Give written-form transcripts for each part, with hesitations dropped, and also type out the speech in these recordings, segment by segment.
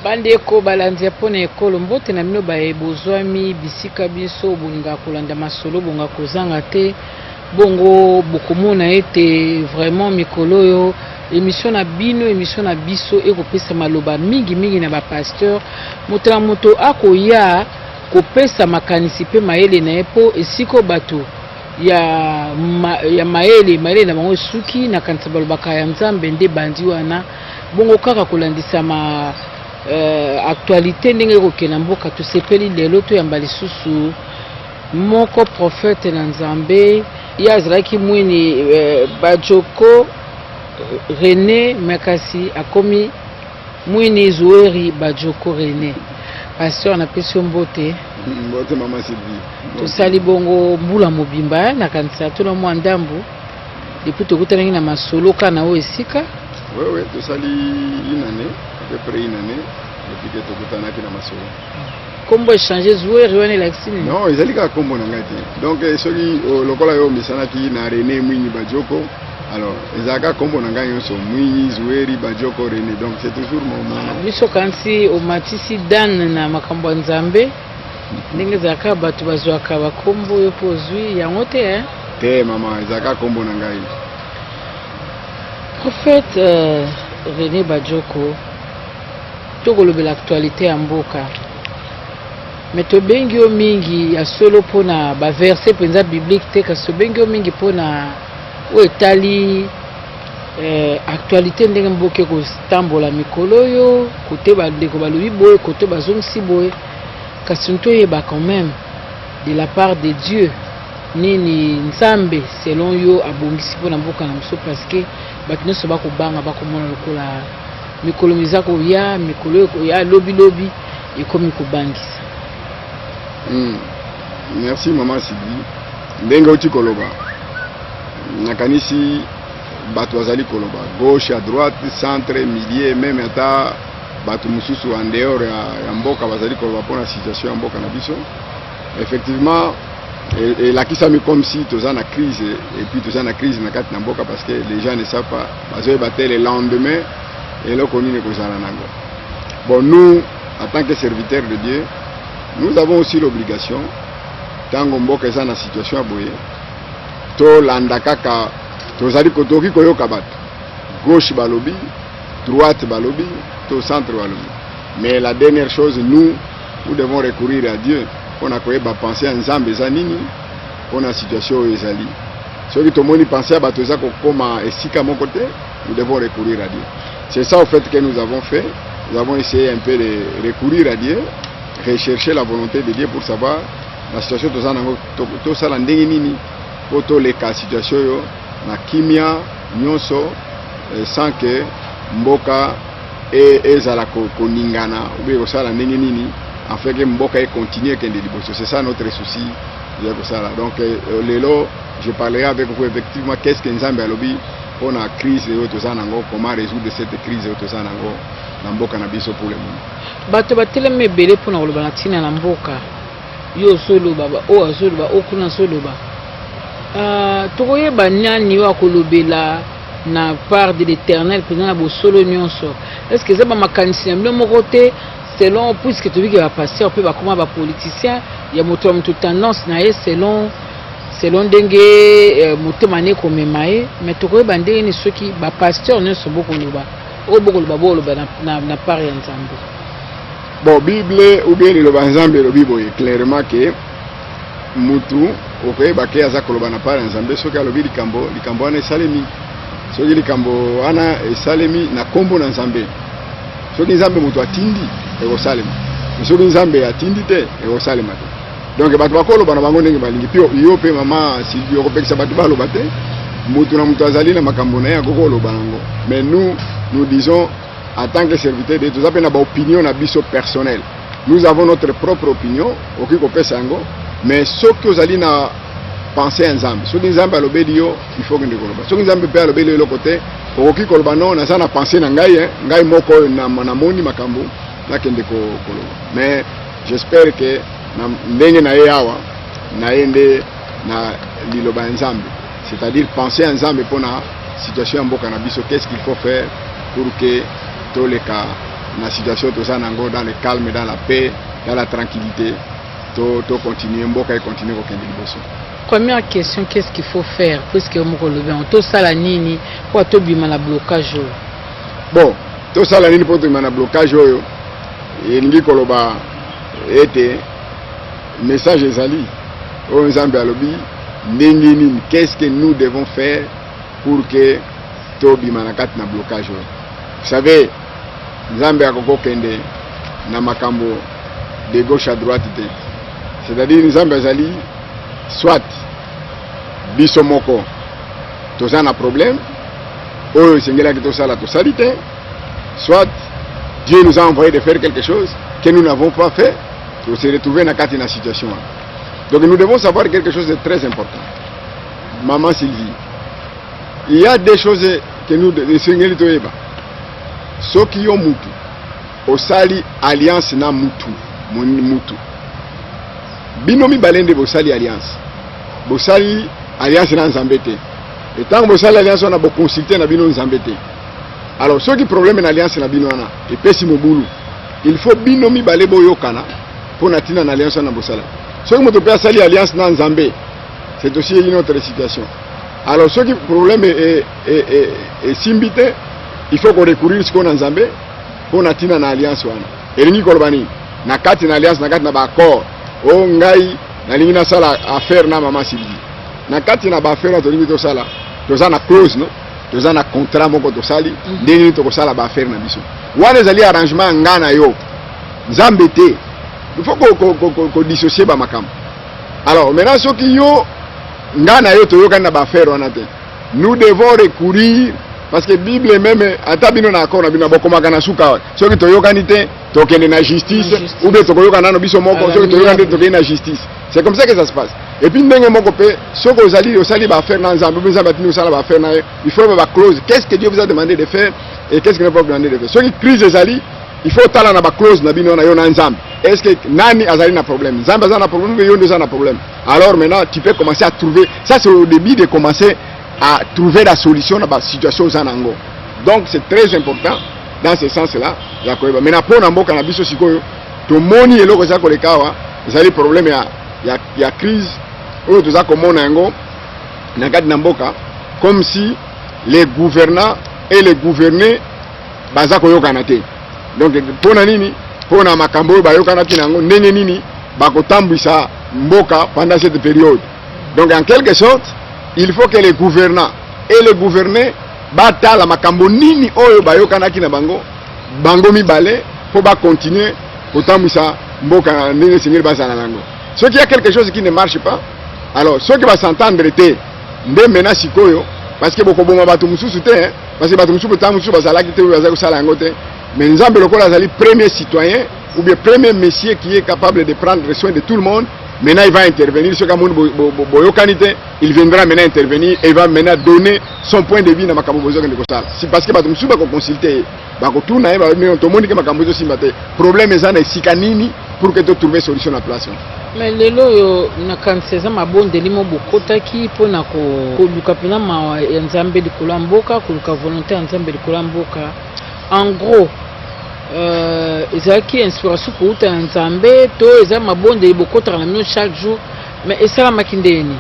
bandeko balandia pona ekolo mbote na mino baye bozwami bisika biso bolinga kolanda masolo bonga kozanga te bongo bokomona ete vraiment mikolo yo émission na bino émission na biso ekopesa maloba mingi na ba pasteur motela moto akoya kopesa makanisi pe mayele na epo esiko bato ya mayele na bango suki na kanisa balobaka ya Nzambe nde bandi wana bongo kaka kolandisa ma actualité ndenge kokena mboka tosepeli lelo to yamba lisusu moko prophète na Nzambe ya azalaki mwini Bajoko René Makasi akomi mwini Zueri Bajoko René pasteur na pesi mbote mbote mama Sylvie tosali bongo mbula mobimba na kanisa to na mwa ndambu depuis tokutana na masolo kana o esika ouais tosali une année à peu près une année depuis que tokutana na masolo kombo échanger Zueri wana laxine non ezali ka kombo na ngati donc soki lokola yo misanaki na René mwini Bajoko alors ezaka kombo na ngai nyonso mwini Zueri Bajoko René donc c'est toujours mon nom biso kansi o matisi dan na makambo Nzambe ndenge zaka bato bazwaka bakombo yo pozwi yango te te mama ezaka kombo na ngai prophète René Bajoko tokolobe l'actualité ya mboka mais tobengi yo mingi ya solo pona ba verset penza biblique te kasi tobengi yo mingi pona o etali actualité ndenge mboka kotambola mikolo yo kote bandeko balobi boye kote bazongisi boye kasi ntoyeba quand même de la part de Dieu nini Nzambe selon yo abongisi pona mboka na biso parce que bato nyonso bakobanga bakomona lokola mikolo mizako ya mikolo ya lobi ekomi kobangisa. Merci maman Sylvie ndenge oti koloba nakanisi bato azali koloba gauche à droite centre milieu même ata bato mususu en dehors ya mboka bazali koloba pona situation ya mboka na biso effectivement et la kisami comme si toza na crise et puis toza na crise na kati na mboka parce que les gens ne savent pas bazoye batel le lendemain et là qu'on ne kozala nango. Bon, nous en tant que serviteurs de Dieu nous avons aussi l'obligation tango mboka eza na situation boye to landaka ka tozali kotoki koyoka bato gauche balobi droite balobi to centre balobi mais la dernière chose nous devons recourir à Dieu on a koyeba penser à Nzambe za nini on a situation ezali soki tomoni penser à bato za kokoma esika moko te nous devons recourir à Dieu. C'est ça au fait que nous avons fait. Nous avons essayé un peu de recourir à Dieu, rechercher la volonté de Dieu pour savoir la situation de ça nini pour tous les cas situation yo na kimia nyonso sans que mboka ezala koningana ou bien ça la nini afin que mboka continue kende liboso. C'est ça notre souci ya ko ça. Donc lelo je parlerai avec vous effectivement qu'est-ce que Nzambe alobi pour la crise et comment résoudre cette crise na mboka na biso pour le monde. Bato bateleme belé pour na loba na tina na mboka. Yo solo baba o azolo ba okuna solo ba. Tokoye banyani wa kolobela na part de l'Éternel pendant bo solo nyonso. Est-ce que ça ba makanisi na moko te selon puisque tu vis que va passer on peut ba comment ba politicien ya moto tendance na selon ndenge motema ne komemaye mais tokoyeba ndenge ni soki ba pasteur nyonso bokoloba o bokoloba boloba na part ya Nzambe. Bon Bible ou bien le Nzambe lo Bible clairement que mutu okoyeba ke aza koloba na part ya Nzambe soki alobi likambo ana esalemi soki likambo ana esalemi na kombo na Nzambe soki Nzambe mutu atindi ekosalema soki Nzambe atindi te ekosalema te. Donc bato bakoloba na bango ndenge balingi pio yo pe mama Sylvie okopekisa bato baloba te mutu na mutu azali na makambo na ya kokoloba nango. Mais nous disons en tant que serviteurs de Dieu ça na ba opinion na biso personnel. Nous avons notre propre opinion oki kopesa yango mais soki ozali na penser Nzambe soki Nzambe alobeli yo il faut que ndekoloba soki Nzambe pe alobeli yo lokote oki koloba non na ça na penser na ngai moko na moni makambo na kende koloba. Mais j'espère que ndenge na yawa na ende na liloba Nzambe c'est-à-dire penser à Nzambe pour la situation mboka na biso qu'est-ce qu'il faut faire pour que toleka la situation tout ça dans le calme, dans la paix, dans la tranquillité, to continuer mboka et continuer au Kenya. Première question, qu'est-ce qu'il faut faire puisque on tout ça la nini pour tout bima la blocage. Bon, tout ça la nini pour tout bima la blocage yo. Et ngi koloba était message ezali au Nzambe alobi ndengini qu'est-ce que nous devons faire pour que to bima na kat na blocage. Vous savez, Nzambe akoko kende na makambo de gauche à droite, c'est-à-dire Nzambe azali soit biso moko toza na problème oyo sengela ki tosala tosalite, soit Dieu nous a envoyé de faire quelque chose que nous n'avons pas fait pour se retrouver dans une situation. Donc nous devons savoir quelque chose de très important. Maman Sylvie, il y a des choses que nous sengeli toyeba soki yo mutu osali alliance na mutu binomi balende bosali alliance na Nzambe te. Et tant que bosali alliance on a beau consulter na bino Nzambe te. Alors ceux qui problème na alliance na bino wana et pesi mobulu, il faut binomi bale boyokana pour na tina na alliance na bosala. Ceux qui moto pe sali alliance na Nzambe, c'est aussi une autre situation. Alors ceux qui problème est simbité, il faut qu'on recourir ce qu'on a Nzambe pour na tina na alliance wana. Elingi kolbani na kati na alliance na kati na ba accord o ngai na lingi na sala affaire na Maman Sylvie. Na kati na ba affaire to lingi to sala toza na clause no toza na contrat moko to sali ndenge to ko sala ba affaire na biso. Wana ezali arrangement ngana yo Nzambe te. Il faut ko dissocier ba makambo. Alors maintenant soki yo ngana yo to yoka na ba affaire wana te. Nous devons recourir parce que Bible même atabino na accord na bino bokomaka na suka soki to yokani te to kende na justice ou bien to yoka na no biso moko soki to yokani to kende na justice. C'est comme ça que ça se passe. Et puis ndenge moko pe soko osali ba faire na Nzambe Nzambe atini osala ba faire na il faut ba clause. Qu'est-ce que Dieu vous a demandé de faire et qu'est-ce qu'il n'a pas demandé de faire. Soki crise ezali il faut tala na ba clause na bino na yo na Nzambe. Est-ce que nani azali na problème? Nzambe azali na problème, yo ndio na problème. Alors maintenant tu peux commencer à trouver, ça c'est au début de commencer à trouver la solution dans la situation zanango. Donc c'est très important dans ce sens-là. Maintenant pour namboka na biso sikoyo to moni eloko za kolekawa ezali problème ya crise oyo toza komona yango na kati na mboka comme si les gouvernants et les gouvernés baza koyokana te. Donc pona nini pona makambo oyo bayokana te nango ndenge nini bakotambwisa mboka pendant cette période. Donc en quelque sorte il faut que les gouvernants et les gouvernés batala makambo nini oyo bayokanaki na bango mibale pour continuer kotambwisa mboka ndenge sengeli bazala nango. Ceux qui a quelque chose qui ne marche pas, alors ceux qui va s'entendre te nde mena sikoyo parce que bokoboma bato mususu te parce que bato mususu ta mususu bazalaki te bazali kosala yango te. Mais Nzambe lokola azali premier citoyen ou bien premier monsieur qui est capable de prendre soin de tout le monde. Maintenant il va intervenir, il viendra maintenant intervenir et il va maintenant donner son point de vue dans Makabobozo. C'est parce que nous sommes consultés, tout le problème est sikanini pour que tu trouves solution à la place. Mais lelo na kanseza mabonde limo bokotaki pona ko luka pena ma Nzambe di kulamboka kuluka volonté Nzambe di kulamboka. En gros ezaki inspiration pour uta Nzambe to eza mabonde bokotaka na mino chaque jour mais esala makindeni.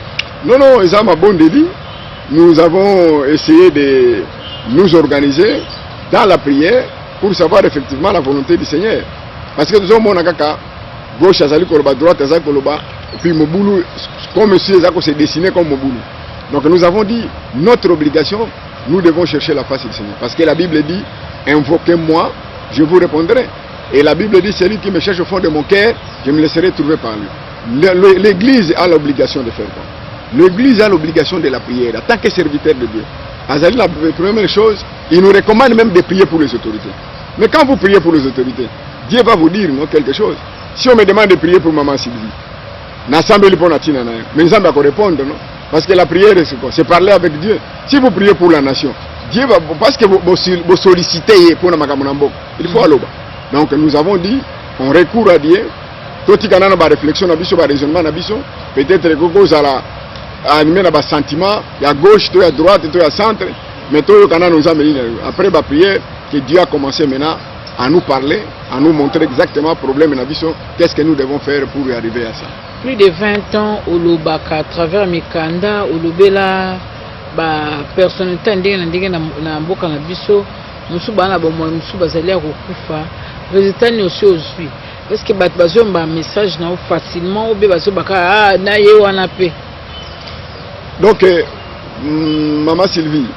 Non eza mabonde li nous avons essayé de nous organiser dans la prière pour savoir effectivement la volonté du Seigneur parce que nous avons mona kaka gauche azali koloba droite azali koloba puis mobulu comme monsieur ezako se dessiner comme mobulu. Donc nous avons dit notre obligation nous devons chercher la face du Seigneur parce que la Bible dit invoquez-moi je vous répondrai. Et la Bible dit celui qui me cherche au fond de mon cœur, je me laisserai trouver par lui. L'Église a l'obligation de faire quoi? L'Église a l'obligation de la prière en tant que serviteur de Dieu. Azali, la première chose, il nous recommande même de prier pour les autorités. Mais quand vous priez pour les autorités, Dieu va vous dire non, quelque chose. Si on me demande de prier pour Maman Sylvie, mais Nzambe va répondre, non? Parce que la prière, c'est quoi? C'est parler avec Dieu. Si vous priez pour la nation, Dieu va, parce que vous sollicitez pour la Makambo, il faut aller bas. Donc nous avons dit, on recourt à Dieu. Tout le monde a une réflexion, un raisonnement, peut-être que vous allez animer un sentiment, il y a gauche, il y a droite, il y a centre, mais tout le monde nous a mis après la prière que Dieu a commencé maintenant à nous parler, à nous montrer exactement le problème de Nabiso, qu'est-ce que nous devons faire pour y arriver à ça. Plus de 20 ans, Olobaka, à travers Mikanda, Olobela, personnalité na mboka na biso, musu bana ba moi musu bazali ya kokufa, résultat ni aussi aujourd'hui. Est-ce que bat bazomba message na facilement ou be bazobaka na ye wana pe. Donc maman Sylvie,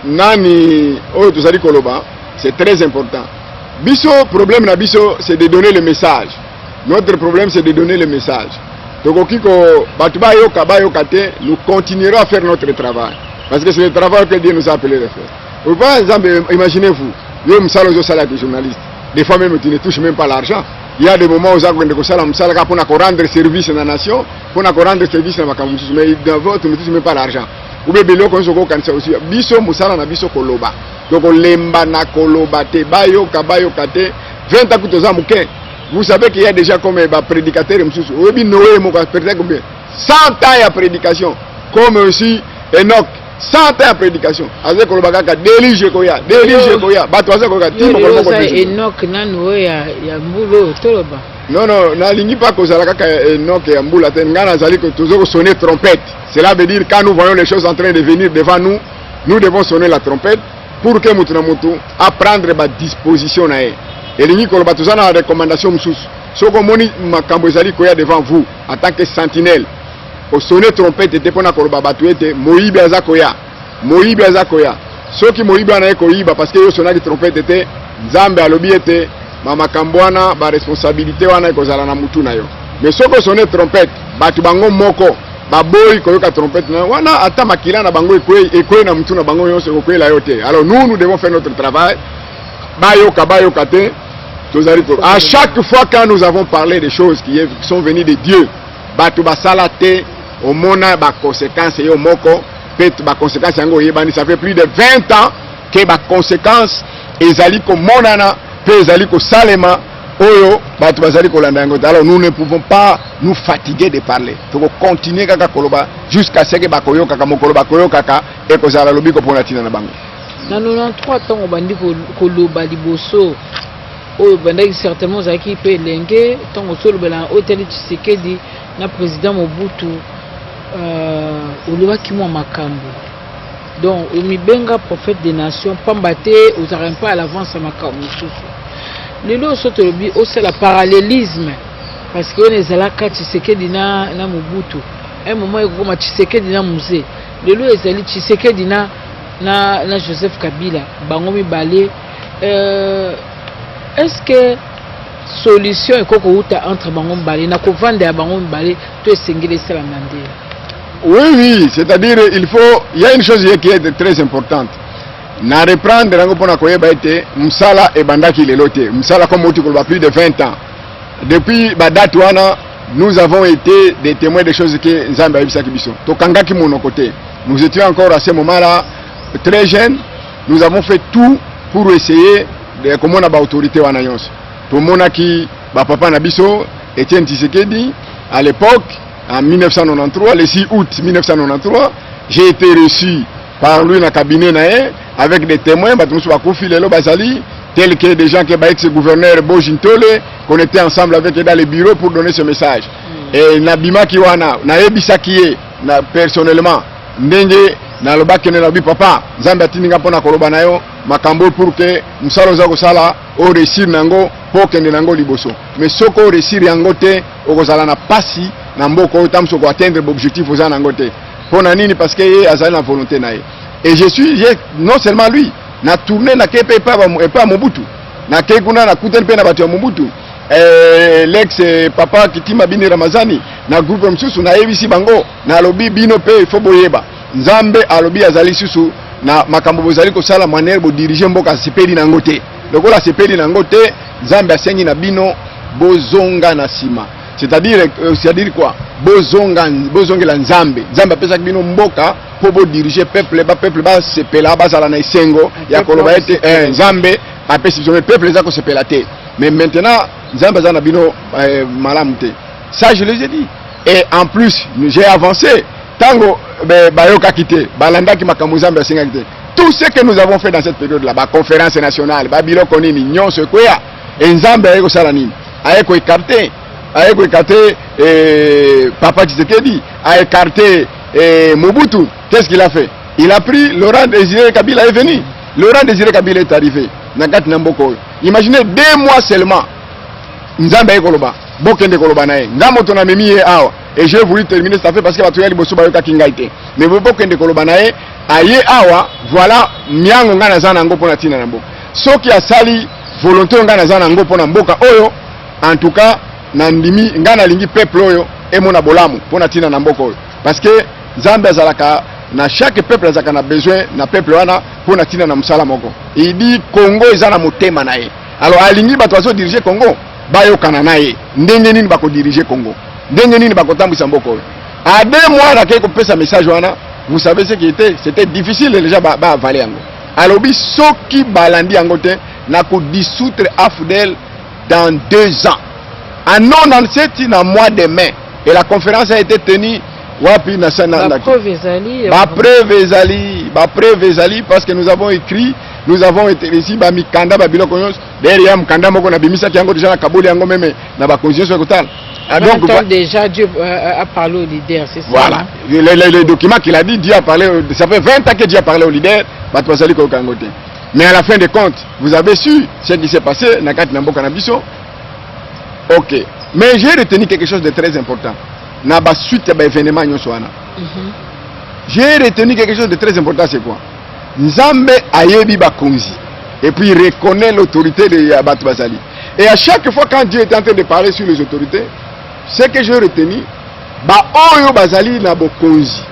nani oyo tozali koloba, c'est très important. Biso problème na biso c'est de donner le message. Notre problème c'est de donner le message. Donc nous continuerons à faire notre travail. Parce que c'est le travail que Dieu nous a appelé de faire. Par exemple, imaginez-vous, nous sommes des journalistes. Des fois même tu ne touches même pas l'argent. Il y a des moments où nous pour rendre service à la nation, pour rendre service à la nation, mais d'abord tu ne touches même pas l'argent. Ou bien nous sommes aussi. Biso musala na biso koloba. Donc lemba na koloba te bayo kabayo kate 20 ans que tu vous savez qu'il y a déjà comme un prédicateur, 100 ans de prédication, comme aussi Enoch, 100 ans de prédication. Avec le bagage, délige Koya, Enoch, non, n'aligne pas que Enoch et Amboula, toujours sonner trompette. Cela veut dire quand nous voyons les choses en train de venir devant nous, nous devons sonner la trompette pour que nous apprendre ma disposition. Et nous avons une recommandation. Si vous avez une devant vous en tant que sentinelle, au sonner trompette, et pour Moïbe Azakoya. Moïbe Azakoya. Ceux qui Moïbe Azakoya, parce que vous avez trompette, Nzambe alobi était Mama Kambwana, ba responsabilité wana ekozala na mutu na yo. Mais ceux qui sonner trompette, batu bango moko, ba boy koyoka trompette na wana ata makila na bango ekwe na mutu na bango yonse kokwe la yote. Alors nous devons faire notre travail. Bayoka te. À chaque fois quand nous avons parlé des choses qui sont venues de Dieu, conséquences ça fait plus de 20 ans que les conséquences alors nous ne pouvons pas nous fatiguer de parler. Il faut continuer jusqu'à ce que dans 93 ans, on oh bandaki certainement zaki pe lenge tango solo bela hôtel Tshisekedi na président Mobutu olobaki mwa makambo donc mibenga prophète des nations pambate ozarem pas à l'avance makambo mususu lelo soto lobi osala parallélisme parce que on ezalaka Tshisekedi na Mobutu un moment ekoma Tshisekedi na musée lelo ezali Tshisekedi na Joseph Kabila bango mibale est-ce que solution est entre bango mbale na kovanda bango mbale to esengeli sala mande? Oui, c'est-à-dire il y a une chose qui est très importante. Na reprendre rango pona koyeba ete msala e bandaki lelote. Msala comme oti kolba plus de 20 ans. Depuis badatu wana nous avons été des témoins des choses que Nzambe a bisaki biso. To kangaki mono côté. Nous étions encore à ce moment-là très jeunes. Nous avons fait tout pour essayer comme on a autorité wana nyonso to mona ki ba papa na biso Etienne Tshisekedi à l'époque en 1993 le 6 août 1993 j'ai été reçu par lui dans cabinet nae avec des témoins ba tumusu ba kofi lelo bazali tels que des gens que ba ex-gouverneur Bojintole qu'on était ensemble avec dans les bureaux pour donner ce message et nabima ki wana na ebisaki na personnellement ndenge na lobaki na bi papa Nzambe atininga pona koloba nayo makambo pour que musalo za kosala o réussir nango po kende nango liboso mais soko réussir yango te okozala na pasi na mboko tamso ko atteindre l'objectif oza nango te pona nini parce que azali na volonté nae et j'ai non seulement lui na tourner na kepe pas Mobutu na kekuna na kuten pe na batu ya Mobutu l'ex papa Kitima Bini Ramazani na groupe msusu na ABC bango na lobi bino pe il faut boyeba Nzambe alobi azali susu na makambo bozali ko sala manière bo diriger mboka sepeli nango te lokola sepeli nango te Nzambe asengi na bino bozonga na sima c'est-à-dire quoi bozongela Nzambe apesa bino mboka po bo diriger peuple ba sepela bazala na isengo ya koloba ete Nzambe apesi bino peuple za ko sepela te mais maintenant Nzambe azana bino malamu te ça je les ai dit et en plus j'ai avancé tango bayoka kite balandaki makambo Nzambe asenga kite tout ce que nous avons fait dans cette période là, la conférence nationale, Babylon Konini, Nyon Sequoia, et Nzambe Aeko Salanine, Aeko écarté, Papa Tshisekedi, a écarté Mobutu. Qu'est-ce qu'il a fait? Il a pris Laurent Désiré Kabila est venu. Laurent Désiré Kabila est arrivé. Imaginez 2 mois seulement. Nzambe Aeko Loba, Bokende Koloba Nae, Nzamoto na Memi Awa. Et j'ai voulu terminer cette affaire parce que Batuya Liboso Bayoka Kingaite. Mais Bokende Koloba Nae, Aye Awa, voilà, Miango Ngana Zanango Pona Tina Nambo. Ce qui a sali, volonté Ngana Zanango Pona Mboka Oyo, en tout cas, Nandimi, Ngana Lingi peuple Oyo, et Mona Bolamu, Pona Tina Namboko. Parce que Zambé Zalaka, na chaque peuple Zaka na besoin, na peuple Wana, Pona Tina Namsala Moko. Il dit Congo Zana Motema Nae. Alors, Alingi Batoazo diriger Congo, Bayo Kananae, Ndengenin Bako diriger Congo. Ndengenin Bako Tambisa Mboko. À 2 mois, la Keko fait sa message Wana. Vous savez ce qui était, c'était difficile déjà ba avaler yango. Alors bi soki balandi yango te na ko dissoudre Afdel dans 2 ans. En 97 na mois de mai et la conférence a été tenue wapi na sana ba preuve ezali parce que nous avons écrit, nous avons été ici ba mikanda ba biloko nyos derrière mkanda moko na bimisa ki yango déjà na kaboli yango même na ba conscience kotala. Donc déjà Dieu a parlé aux leaders, c'est ça. Voilà. Hein? Le document qu'il a dit, Dieu a parlé, ça fait 20 ans que Dieu a parlé aux leaders, mais à la fin de compte, vous avez su ce qui s'est passé, Nakat Namboka Nabiso. Ok. Mais j'ai retenu quelque chose de très important. Naba suite à l'événement Nyoswana. J'ai retenu quelque chose de très important, c'est quoi? Nzambe Ayebi Bakonzi. Et puis il reconnaît l'autorité de Yabat Bazali. Et à chaque fois quand Dieu est en train de parler sur les autorités, ce que j'ai retenu, ba oyo bazali na bokonzi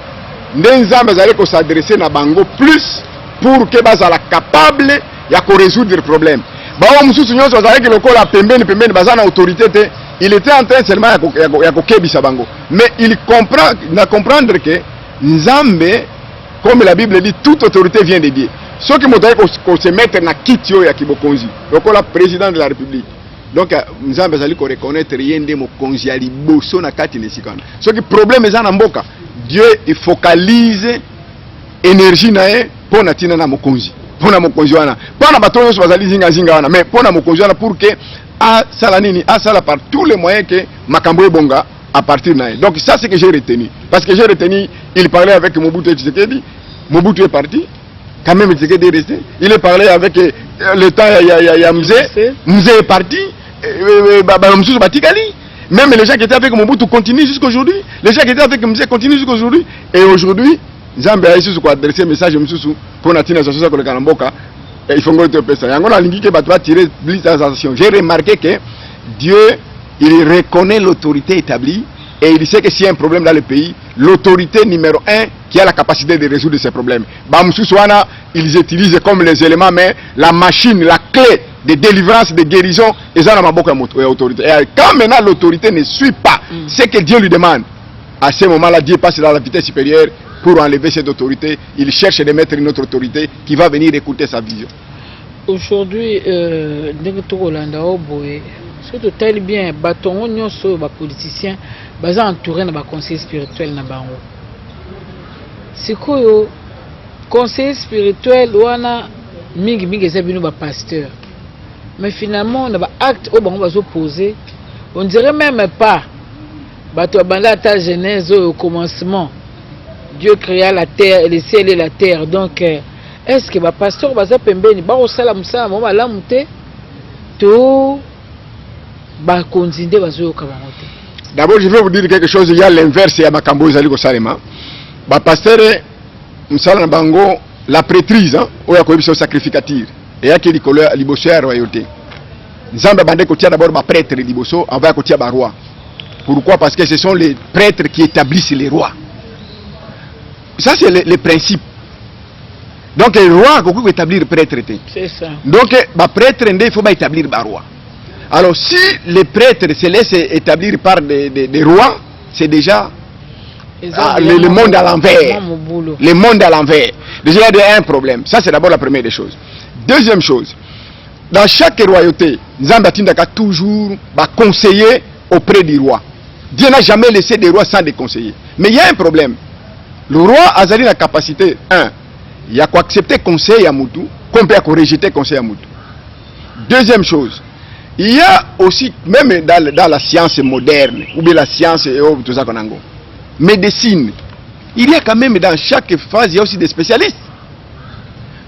ndenza bazali ko s'adresser na bango plus pour que bazala capable ya ko résoudre le problème. Ba o mususu nyonso bazali ke lokola pembeni bazana autorité te, il était en train seulement ya ko kebisa bango. Mais il comprend na comprendre que Nzambe, comme la Bible dit, toute autorité vient de Dieu. Ceux qui m'ont ko se mettre na kitio ya kibokonzi, lokola président de la République. Donc, Nzambe zali ko reconnaître yende mo konzi ali boso na kati nesikana. Ce qui problème est en mboka. Dieu il focalise énergie nae pour na tina na mokonzi. Pour na mokonzi wana. Pas na bato nyonso bazali zinga wana, mais pour na mokonzi wana pour que a sala nini, a sala par tous les moyens que makambo bonga à partir nae. Donc ça c'est que j'ai retenu. Parce que j'ai retenu, il parlait avec Mobutu Tshisekedi. Mobutu est parti. Quand même Tshisekedi est resté. Il est parlé avec le temps il y a Mzee est parti. Même les gens qui étaient avec Mobutu continuent jusqu'aujourd'hui. Les gens qui étaient avec Mzee continuent jusqu'aujourd'hui. Et aujourd'hui, Nzambe a ici adressé un message pour Natina Sosa Kolekanamboka. Il faut que tu ça. J'ai remarqué que Dieu, il reconnaît l'autorité établie et il sait que s'il y a un problème dans le pays, l'autorité numéro 1 qui a la capacité de résoudre ces problèmes. Ils utilisent comme les éléments, mais la machine, la clé de délivrance, de guérison, ils ont la autorité. Et quand maintenant l'autorité ne suit pas ce que Dieu lui demande, à ce moment-là, Dieu passe dans la vitesse supérieure pour enlever cette autorité. Il cherche de mettre une autre autorité qui va venir écouter sa vision. Aujourd'hui, si tu tel bien, bâton, les politiciens, ils sont entourés de conseil spirituel. C'est quoi le conseil spirituel? Pasteur. Mais finalement, on a acte au bon, on va s'opposer. On dirait même pas. Ta genèse au commencement. Dieu créa la terre, le ciel et la terre. Donc, est-ce que le pasteur va s'appeler D'abord, je vais vous dire quelque chose. Il y a l'inverse à Makambo Zaliko Salema. Le pasteur, la prêtrise, il y a un sacrificateur. Et il y a un liboso à la royauté. Nous avons d'abord un prêtre liboso, on va un roi. Pourquoi? Parce que ce sont les prêtres qui établissent les rois. Ça, c'est le principe. Donc, le roi, il faut établir le prêtre. C'est ça. Donc, le prêtre, il faut établir le roi. Alors, si les prêtres se laissent établir par des rois, c'est déjà le monde à l'envers. Le monde à l'envers. Déjà, il y a un problème. Ça, c'est d'abord la première des choses. Deuxième chose, dans chaque royauté, Nzambatinda a toujours conseiller auprès du roi. Dieu n'a jamais laissé des rois sans des conseillers. Mais il y a un problème. Le roi a la capacité, il y a quoi accepter conseil à Moutou, comme peut rejeter conseil à Moutou. Deuxième chose, il y a aussi, même dans la science moderne, ou bien la science et tout ça qu'on a, médecine, il y a quand même dans chaque phase, il y a aussi des spécialistes.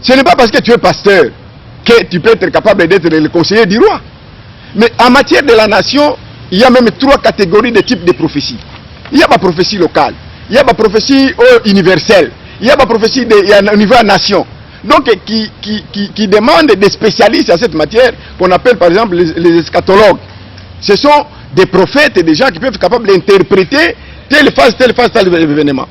Ce n'est pas parce que tu es pasteur que tu peux être capable d'être le conseiller du roi. Mais en matière de la nation, il y a même 3 catégories de types de prophéties. Il y a ma prophétie locale, il y a ma prophétie universelle, il y a ma prophétie au niveau de la nation. Donc qui demande des spécialistes à cette matière, qu'on appelle par exemple les eschatologues. Ce sont des prophètes et des gens qui peuvent être capables d'interpréter telle phase, tel événement.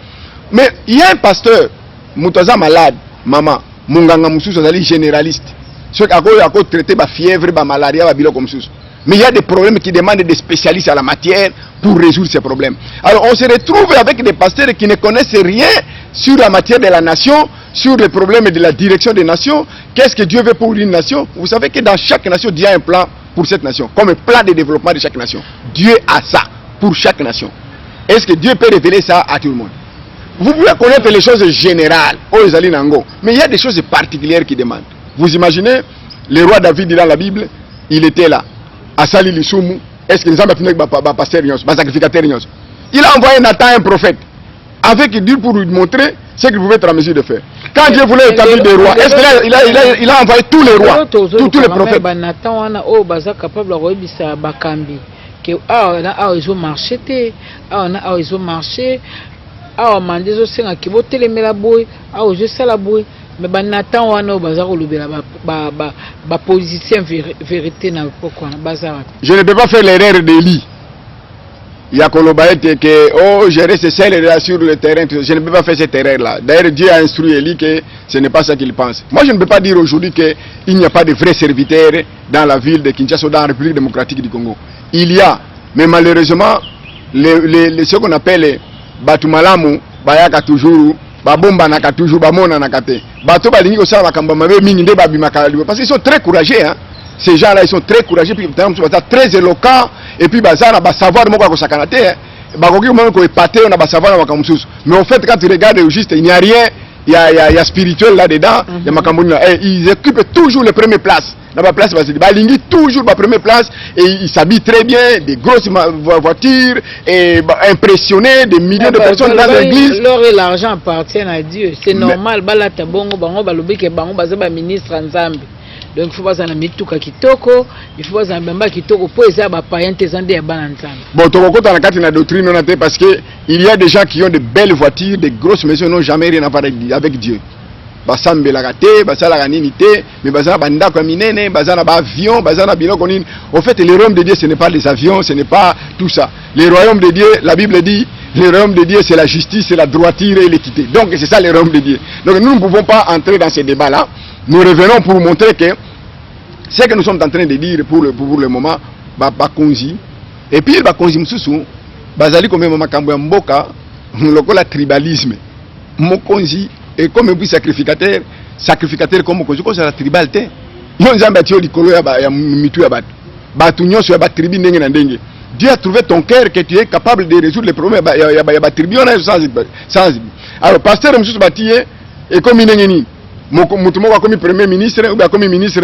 Mais il y a un pasteur, Moutaza malade, maman, Munganga Moussous, généraliste. Ceux qui ont traité la fièvre, la malaria, la bilo comme ça. Mais il y a des problèmes qui demandent des spécialistes à la matière pour résoudre ces problèmes. Alors on se retrouve avec des pasteurs qui ne connaissent rien sur la matière de la nation, sur les problèmes de la direction des nations. Qu'est-ce que Dieu veut pour une nation? Vous savez que dans chaque nation, Dieu a un plan pour cette nation, comme un plan de développement de chaque nation. Dieu a ça pour chaque nation. Est-ce que Dieu peut révéler ça à tout le monde? Vous pouvez connaître les choses générales, mais il y a des choses particulières qui demandent. Vous imaginez, le roi David dans la Bible, il était là. Asali Lissoumou, est-ce que nous avons pasteur, sacrificateur? Il a envoyé Nathan, un prophète, avec Dieu pour lui montrer ce qu'il pouvait être en mesure de faire. Quand Dieu voulait établir des rois, est-ce qu'il a envoyé tous les rois, tous les prophètes? Nathan, capable de bakambi. Ils ont marché, ils ont marché. Ah, on des aussi qui vont téléméla boy, ah, je sais la boy, mais Nathan wana bazar ou ba politicien vérité na pourquoi bazar. Je ne peux pas faire l'erreur d'Élie. Il y a Kolobaete que gérer ses selles sur le terrain. Je ne peux pas faire cette erreur là. D'ailleurs Dieu a instruit Élie que ce n'est pas ça qu'il pense. Moi je ne peux pas dire aujourd'hui qu'il n'y a pas de vrais serviteurs dans la ville de Kinshasa ou dans la République démocratique du Congo. Il y a, mais malheureusement ce qu'on appelle Batu malamu bayaka toujours babomba naka toujours bamona nakate bato balingi ko sala makamba mabe mingi nde babimaka parce qu'ils sont très courageux hein. Ces gens là ils sont très courageux puis très éloquents et puis bazana ba savoir moko ko sakanate hein. Bakoki même ko épater on a ba savoir makamsusu mais en fait quand tu regardes juste il n'y a rien il y a spirituel là dedans il y a makambo ils occupent toujours les premières places. Dans la place, Balingi toujours la première place et ils s'habillent très bien, des grosses voitures et impressionnés, des milliers de personnes dans l'église. L'or et l'argent appartiennent à Dieu. C'est normal. Balata bongo bango balobi ke bango bazaba ministre Nzambe. Donc il faut pas en mituka kitoko, il faut pas en bamba kitoko pour eza ba païen tezande ya bana Nzambe. Bon, toko dans la carte na doctrine on a parce que il y a des gens qui ont de belles voitures, des grosses maisons n'ont jamais rien à voir avec Dieu. Basambelaka te basalaka nini te mais bazana bandako minene bazana ba avion bazana biloko nini. En fait le royaume de Dieu ce n'est pas les avions, ce n'est pas tout ça. Le royaume de Dieu, la Bible dit, le royaume de Dieu c'est la justice, c'est la droiture et l'équité. Donc c'est ça le royaume de Dieu. Donc nous ne pouvons pas entrer dans ces débats là. Nous revenons pour montrer que ce que nous sommes en train de dire pour le moment bakonzi et puis bakonzi msusu bazali comme makambo ya mboka lokola tribalisme mokonzi. Et comme un sacrificateur comme on la tribalité. Dieu a trouvé ton cœur que tu es capable de résoudre les problèmes. Alors, pasteur M. Batié, et comme il est comme premier ministre ou comme ministre,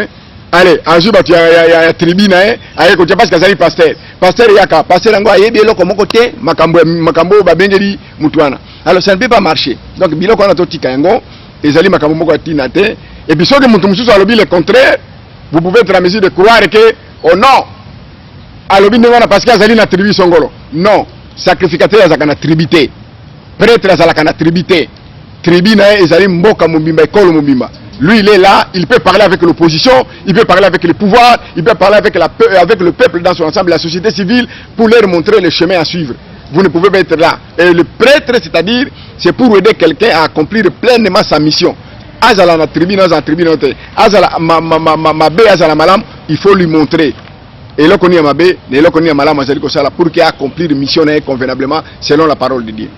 allez, un jour, il y a tribune, il y a pas pasteur. Pasteur Yaka, pasteur Ango, il y a comme côté, Makambo, Babengeli, Moutouana. Alors ça ne peut pas marcher. Donc biloko na toti kango ezali makambo moko atinate et puis soki mutu mususu alobi le contraire, vous pouvez être en mesure de croire que oh non alobi ndengana parce que azali na tribu songolo. Non, sacrificateur azaka na tribité. Prêtre azaka na tribité. Tribu na ezali mboka mobimba ekolo mobimba. Lui il est là, il peut parler avec l'opposition, il peut parler avec le pouvoir, il peut parler avec le peuple dans son ensemble, la société civile pour leur montrer le chemin à suivre. Vous ne pouvez pas être là. Et le prêtre, c'est-à-dire, c'est pour aider quelqu'un à accomplir pleinement sa mission. Azala na tribune, azala mabe, azala malam, il faut lui montrer. Et là qu'on y a mabe, et là qu'on y a malam, pour qu'il accomplir une mission convenablement selon la parole de Dieu.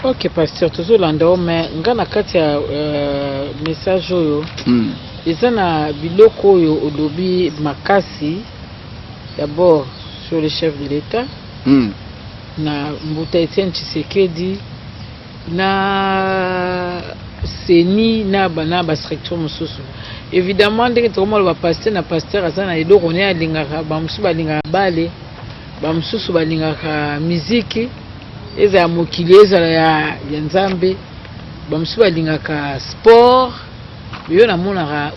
Ok, pasteur, toujours l'endroit, mais ngana kati ya message oyo. Eza na biloko oyo olobi makasi d'abord sur le chef de l'État. Na Mbuta Etienne Tshisekedi na seni na ba structure mosusu. Évidemment ndenge to mo ba pasteur na pasteur azana eloko ne alingaka ba musu balingaka bale ba mususu balingaka musique eza ya mokili ezala ya nzambe ba musu balingaka sport yo na monaka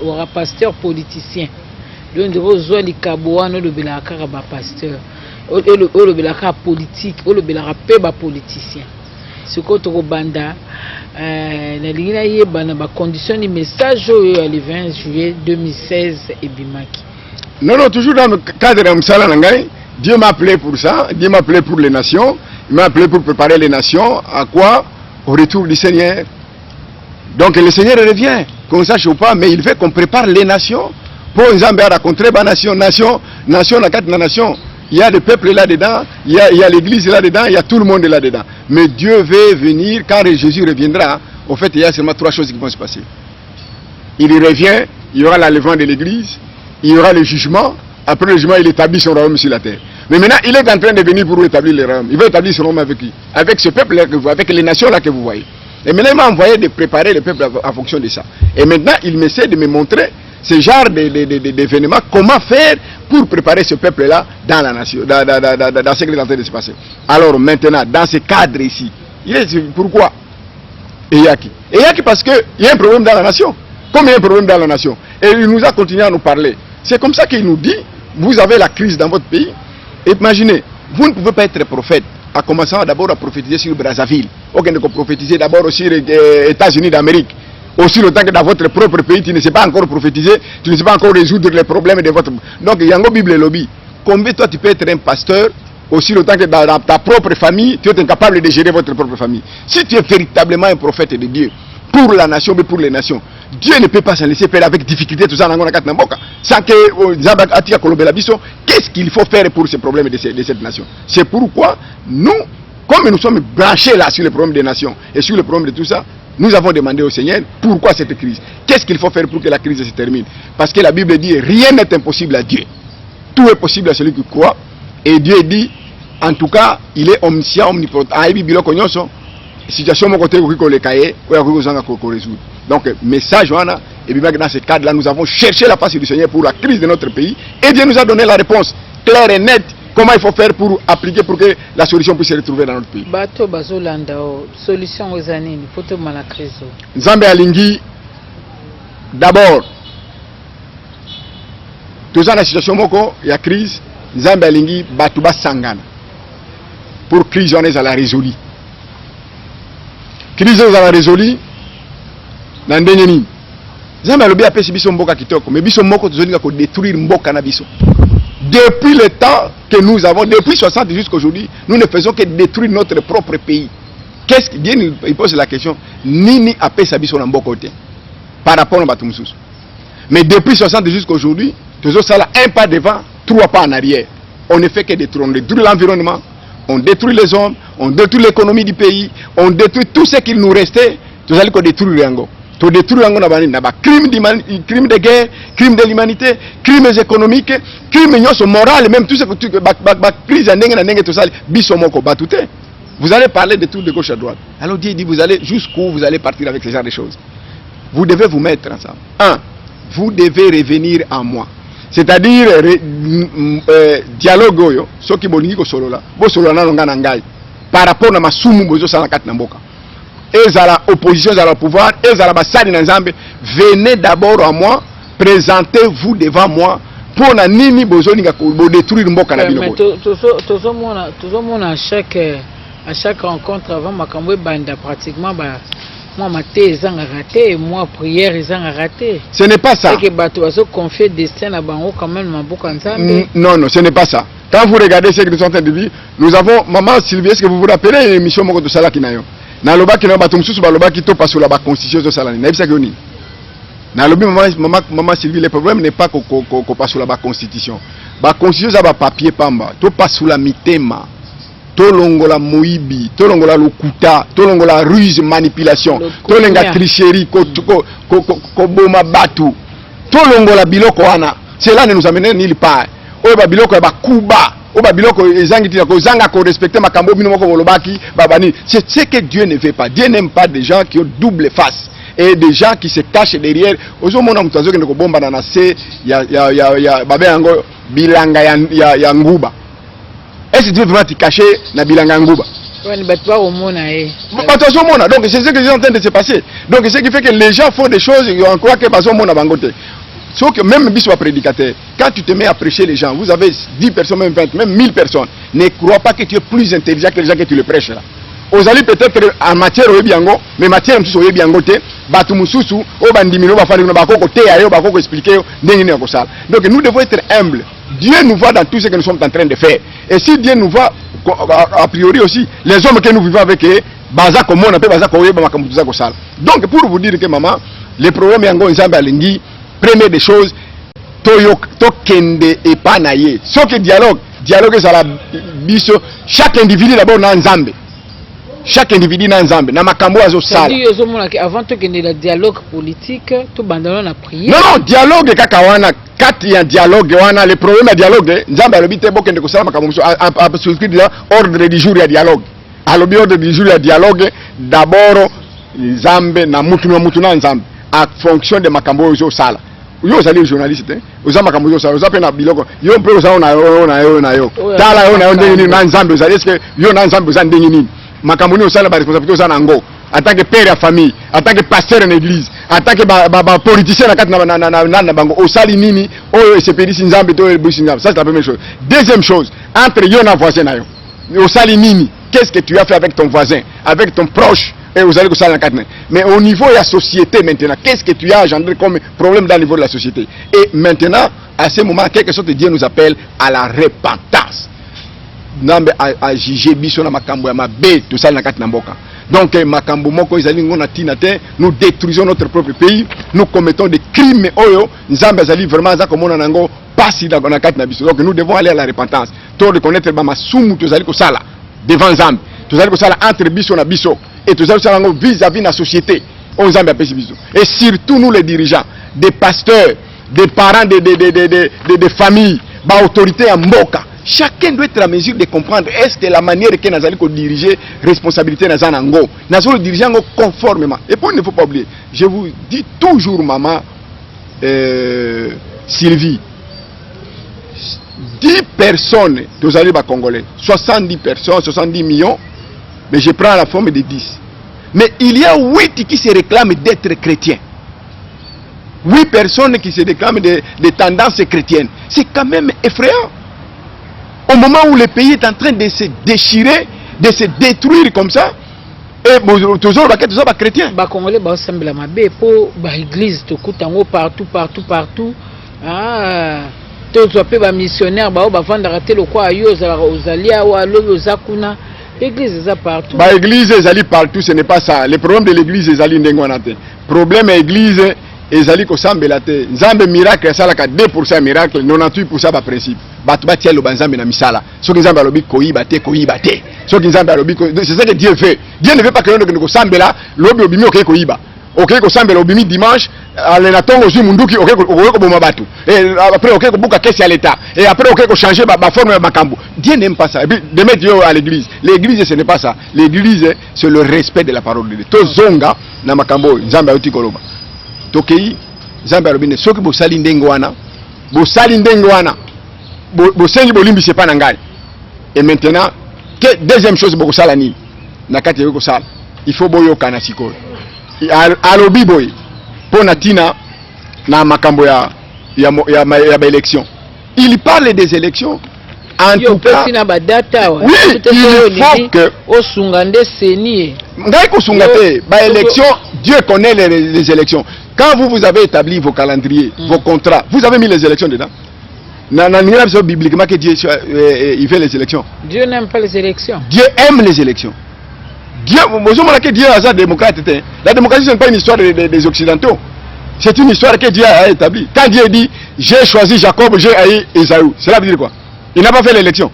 ora pasteur politicien donc ndiro zo likabo wana lobelaka kaka ba pasteur olobelaka politique olobelaka pe ba politicien siko to banda na lingina yeba na ba condition ni message oyo le 20 juillet 2016 et bimaki. Non, toujours dans le cadre de Msala Nangai, Dieu m'a appelé pour ça, Dieu m'a appelé pour les nations, il m'a appelé pour préparer les nations à quoi? Au retour du Seigneur. Donc le Seigneur revient, qu'on sache ou pas, mais il veut qu'on prépare les nations pour nous à rencontrer les nation, la carte de la nation. Il y a le peuple là-dedans, il y a l'église là-dedans, il y a tout le monde là-dedans. Mais Dieu veut venir, quand Jésus reviendra, au fait, il y a seulement 3 choses qui vont se passer. Il revient, il y aura l'enlèvement de l'église, il y aura le jugement, après le jugement, il établit son royaume sur la terre. Mais maintenant, il est en train de venir pour établir le royaume. Il veut établir son royaume avec qui? Avec ce peuple-là que vous voyez, avec les nations-là que vous voyez. Et maintenant, il m'a envoyé de préparer le peuple en fonction de ça. Et maintenant, il essaie de me montrer ce genre d'événements, comment faire pour préparer ce peuple-là dans la nation, dans ce qui est en train de se passer. Alors maintenant, dans ce cadre ici, pourquoi Eyaki parce qu'il y a un problème dans la nation. Comme il y a un problème dans la nation, et il nous a continué à nous parler. C'est comme ça qu'il nous dit, vous avez la crise dans votre pays. Imaginez, vous ne pouvez pas être prophète en commençant d'abord à prophétiser sur Brazzaville, ou de prophétiser d'abord sur les États-Unis d'Amérique. Aussi longtemps que dans votre propre pays, tu ne sais pas encore prophétiser, tu ne sais pas encore résoudre les problèmes de votre... Donc, il y a un Bible lobby. Combien toi tu peux être un pasteur, aussi longtemps que dans ta propre famille, tu es incapable de gérer votre propre famille. Si tu es véritablement un prophète de Dieu, pour la nation, mais pour les nations, Dieu ne peut pas s'en laisser faire avec difficulté tout ça sans que qu'est-ce qu'il faut faire pour ces problèmes de cette nation. C'est pourquoi nous, comme nous sommes branchés là sur les problèmes des nations et sur le problème de tout ça, nous avons demandé au Seigneur pourquoi cette crise. Qu'est-ce qu'il faut faire pour que la crise se termine? Parce que la Bible dit rien n'est impossible à Dieu. Tout est possible à celui qui croit. Et Dieu dit, en tout cas, il est omniscient, omnipotent. Situation mon côté résoudre. Donc message et bien dans ce cadre là nous avons cherché la face du Seigneur pour la crise de notre pays et Dieu nous a donné la réponse claire et nette comment il faut faire pour appliquer pour que la solution puisse se retrouver dans notre pays. Bato bazolanda solution aux années pour tout la crise. Nzambe alingi d'abord tout ça la situation moko ya crise Nzambe alingi bato basangana pour crise on est à la résoudre. Crise on a résolu na ndenge nini Nzambe alobi apesi biso mboka kitoko mais biso moko tozolinga ko détruire mboka na biso. Depuis le temps que nous avons, depuis 60 jusqu'à aujourd'hui, nous ne faisons que détruire notre propre pays. Qu'est-ce que Dieu il pose la question? Nini apesi biso na mboka ote par rapport à Batumsus. Mais depuis 60 jusqu'à aujourd'hui, toujours ça là un pas devant, 3 pas en arrière. On ne fait que détruire, on détruit l'environnement, on détruit les hommes, on détruit l'économie du pays, on détruit tout ce qu'il nous restait, tout ça qu'on détruit yango. To détruire yango na bani na ba crime de guerre, crime de l'humanité, crimes économiques, crimes nyoso moral, même tout ce que ba crise ndenge na ndenge tout ça biso moko batute. Vous allez parler de tout de gauche à droite. Alors Dieu dit vous allez jusqu'où vous allez partir avec ce genre de choses. Vous devez vous mettre ensemble. 1. Vous devez revenir en moi. C'est-à-dire dialogue oyo soki bolingi ko solola, bo solola na longa na ngai par rapport na masumu bozo sala kati na mboka. Et à la opposition, à la pouvoir, et à la bassade d'Anzambe, venez d'abord à moi, présentez-vous devant moi, pour na nini besoin de détruire mboka na bino. Mais tout à chaque rencontre avant makambo banda pratiquement moi ma thèse est raté, moi prière est raté. Ce n'est pas ça. C'est que bato azo confier destin à bango quand même mboka Nzambe. Non, ce n'est pas ça. Quand vous regardez ce que nous sommes en train de vivre, nous avons maman Sylvie, est-ce que vous vous rappelez l'émission moko de Sala Kinayo? Na loba ki na bato mususu ba loba ki to pasola ba constitution to salani na bisa kioni na lobi maman Sylvie le problème n'est pas ko pasola ba constitution za ba papier pamba to pasola mitema to longola moibi to longola lokuta to longola ruse manipulation to lenga tricherie ko boma batu to longola biloko wana cela ne nous amène nulle part oyo ba biloko ya bakuba oyo ba biloko ezangi tina kozanga ko respecter makambo bino moko bolobaki babani. C'est ce que Dieu ne veut pas. Dieu n'aime pas des gens qui ont double face et des gens qui se cachent derrière. Ozo mona mutazo ke ndeko bomba na se ya babe yango bilanga ya nguba. Est-ce que Dieu vraiment te cacher na bilanga nguba? Ouais, ni batwa au mona Batazo mona. Donc c'est ce qui est en train de se passer. Donc c'est ce qui fait que les gens font des choses et on croit que bazo mona bangote. Sauf que même bisous prédicateur, quand tu te mets à prêcher les gens, vous avez 10 personnes, même 20, même 1000 personnes, ne crois pas que tu es plus intelligent que les gens que tu le prêches là. Vous allez peut-être en matière au biango, mais matière mususu au biango te, batu mususu, au bandimino ba fali no ba koko te ayo ba koko expliquer ndenge ne ko sala. Donc nous devons être humbles. Dieu nous voit dans tout ce que nous sommes en train de faire. Et si Dieu nous voit a priori aussi, les hommes que nous vivons avec eux, baza comme on appelle baza ko yeba makambu za ko sala. Donc pour vous dire que maman, les problèmes yango nzambe alingi. Première des choses, to kende et pas naïe. Sauf que dialogue c'est la biso. Chaque individu d'abord dans Nzambe. Chaque individu dans Nzambe. Na makambo azo sala. Avant de kende le dialogue politique, tout bandana na prière. Non, dialogue kaka wana. Quand il y a dialogue wana, le problème est dialogue. Nzambe alobi te bokende ko sala makambo a souscrire ordre du jour ya dialogue. Alobi ordre du jour ya dialogue d'abord Nzambe na mutu na Nzambe. En fonction de makambo ozo sala. Yo zali journaliste oza makambo ozo sala oza pe na biloko yo mpe oza na yo tala yo na yo ndenge na Nzambe ozali est-ce que yo na Nzambe oza ndenge nini makambo ni osala ba responsabilité oza na ngo en tant que père de famille en tant que pasteur en église en tant que ba politicien na kati na bango osali nini oyo sepedisi Nzambe to ebisi Nzambe. Ça c'est la première chose. Deuxième chose, entre yo na voisin na yo osali nini, qu'est-ce que tu as fait avec ton voisin, avec ton proche. Et vous allez ça dans mais au niveau de la société maintenant, qu'est-ce que tu as engendré comme problème dans le niveau de la société? Et maintenant, à ce moment, quelque chose de Dieu nous appelle à la repentance. Nambe a juger biso na makambo ya mabe tout ça na kati na mboka. Donc makambo moko ezali ngona tina te, nous détruisons notre propre pays, nous commettons des crimes oyo, nzambe azali vraiment za komona nango pasi na kati na biso. Donc nous devons aller à la repentance. To reconnaître ba masumu to zali ko sala devant nzambe. To zali ko sala entre biso na biso. Et tout ça vis-à-vis de la société. Et surtout nous les dirigeants, des pasteurs, des parents, des familles, des autorités en Mboka. Chacun doit être à mesure de comprendre est-ce que la manière que nous allons diriger responsabilité dans Zanango, nous allons diriger conformément. Et puis il ne faut pas oublier, je vous dis toujours maman Sylvie, 10 personnes, nous allons Congolais, 70 personnes, 70 millions. Mais je prends la forme de 10. Mais il y a 8 qui se réclament d'être chrétiens. 8 personnes qui se réclament de tendances chrétiennes. C'est quand même effrayant. Au moment où le pays est en train de se déchirer, de se détruire comme ça, et toujours les chrétiens. Les Congolais ressemblent à ma bé pour l'église, partout. Ah, tous les missionnaires, l'église est partout. L'église est partout, ce n'est pas ça. Le problème de l'église est Le problème de l'église est que Nzambe miracle, ça 2% miracle, 98% de principe. C'est ce que Dieu fait. Dieu ne veut pas que nous sommes là, ok ko sambela obimi dimanche ale na tongo zu munduki ok ko boma batu et après ok ko buka kesi à l'état et après ok ko changer ba forme de makambo. Dieu n'aime pas ça. Et puis de mettre Dieu à l'église. L'église ce n'est pas ça. L'église c'est le respect de la parole de Dieu. To zonga na makambo nzambe oti koloba. Tokei nzambe robine soki bo sali ndengo wana bo sengi bolimbi c'est pas nangai. Et maintenant que deuxième chose boko sala ni na kati yoko sala. Il faut boyoka na sikolo. Alobi boy pour natina na makambo ya élection. Il parle des élections en tout cas. Oui, il faut que osungande seni ngai ko sungate ba élection. Dieu connaît les élections. Quand vous avez établi vos calendriers, vos contrats, vous avez mis les élections dedans. Bibliquement que Dieu il fait les élections. Dieu n'aime pas les élections. Dieu aime les élections. Dieu, Dieu est un démocrate. La démocratie, ce n'est pas une histoire des Occidentaux. C'est une histoire que Dieu a établie. Quand Dieu dit, j'ai choisi Jacob, j'ai haï Esaü, cela veut dire quoi? Il n'a pas fait l'élection.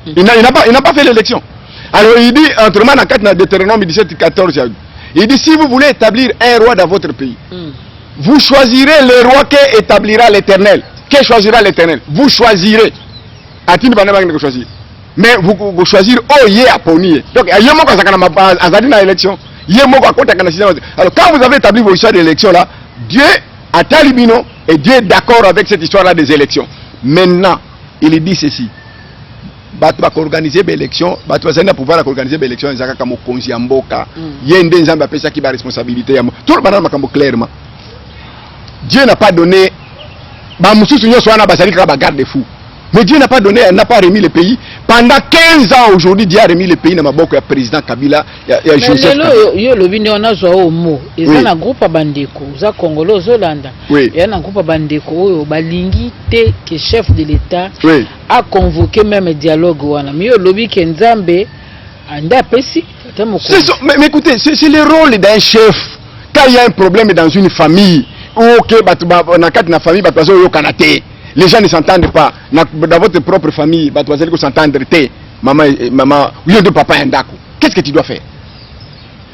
Il n'a pas fait l'élection. Alors il dit, autrement, dans Deutéronome 17, 14, il dit, si vous voulez établir un roi dans votre pays, vous choisirez le roi qu'établira l'Éternel. que choisira l'Éternel. Vous choisirez. Atini bana bana choisir. Mais vous choisir oye aponi. Donc yemo ko sakana azali na élection. Yemo ko akota kana système. Alors quand vous avez établi vos histoires d'élection là, Dieu a talibino et Dieu est d'accord avec cette histoire là des élections. Maintenant, il dit ceci. Batu ba organiser des élections, batu bazana pouvoir organiser des élections ezaka kama konzi ya mboka. Yende nzamba pesa ki ba responsabilité ya. Tout le monde makambo clairement. Dieu n'a pas donné ba mususu nyoso wana bazali ka ba garde-fou. Mais Dieu n'a pas donné, n'a pas remis le pays. Pendant 15 ans aujourd'hui, Dieu a remis le pays dans ma boko ya président Kabila, ya Joseph Kabila. Yo lobi ne ona zo o mo. Eza na groupe bandeko, za Congolo Zolanda. Ya na groupe bandeko oyo balingi te que chef de l'État a convoqué même dialogue wana. Mais yo lobi ke Nzambe anda pesi. Mais écoutez, c'est le rôle d'un chef. Quand il y a un problème dans une famille, OK, na kat na famille batazo yo kanate. Les gens ne s'entendent pas. Dans votre propre famille, vous allez s'entendre. Maman, oui, de papa et ndako. Qu'est-ce que tu dois faire?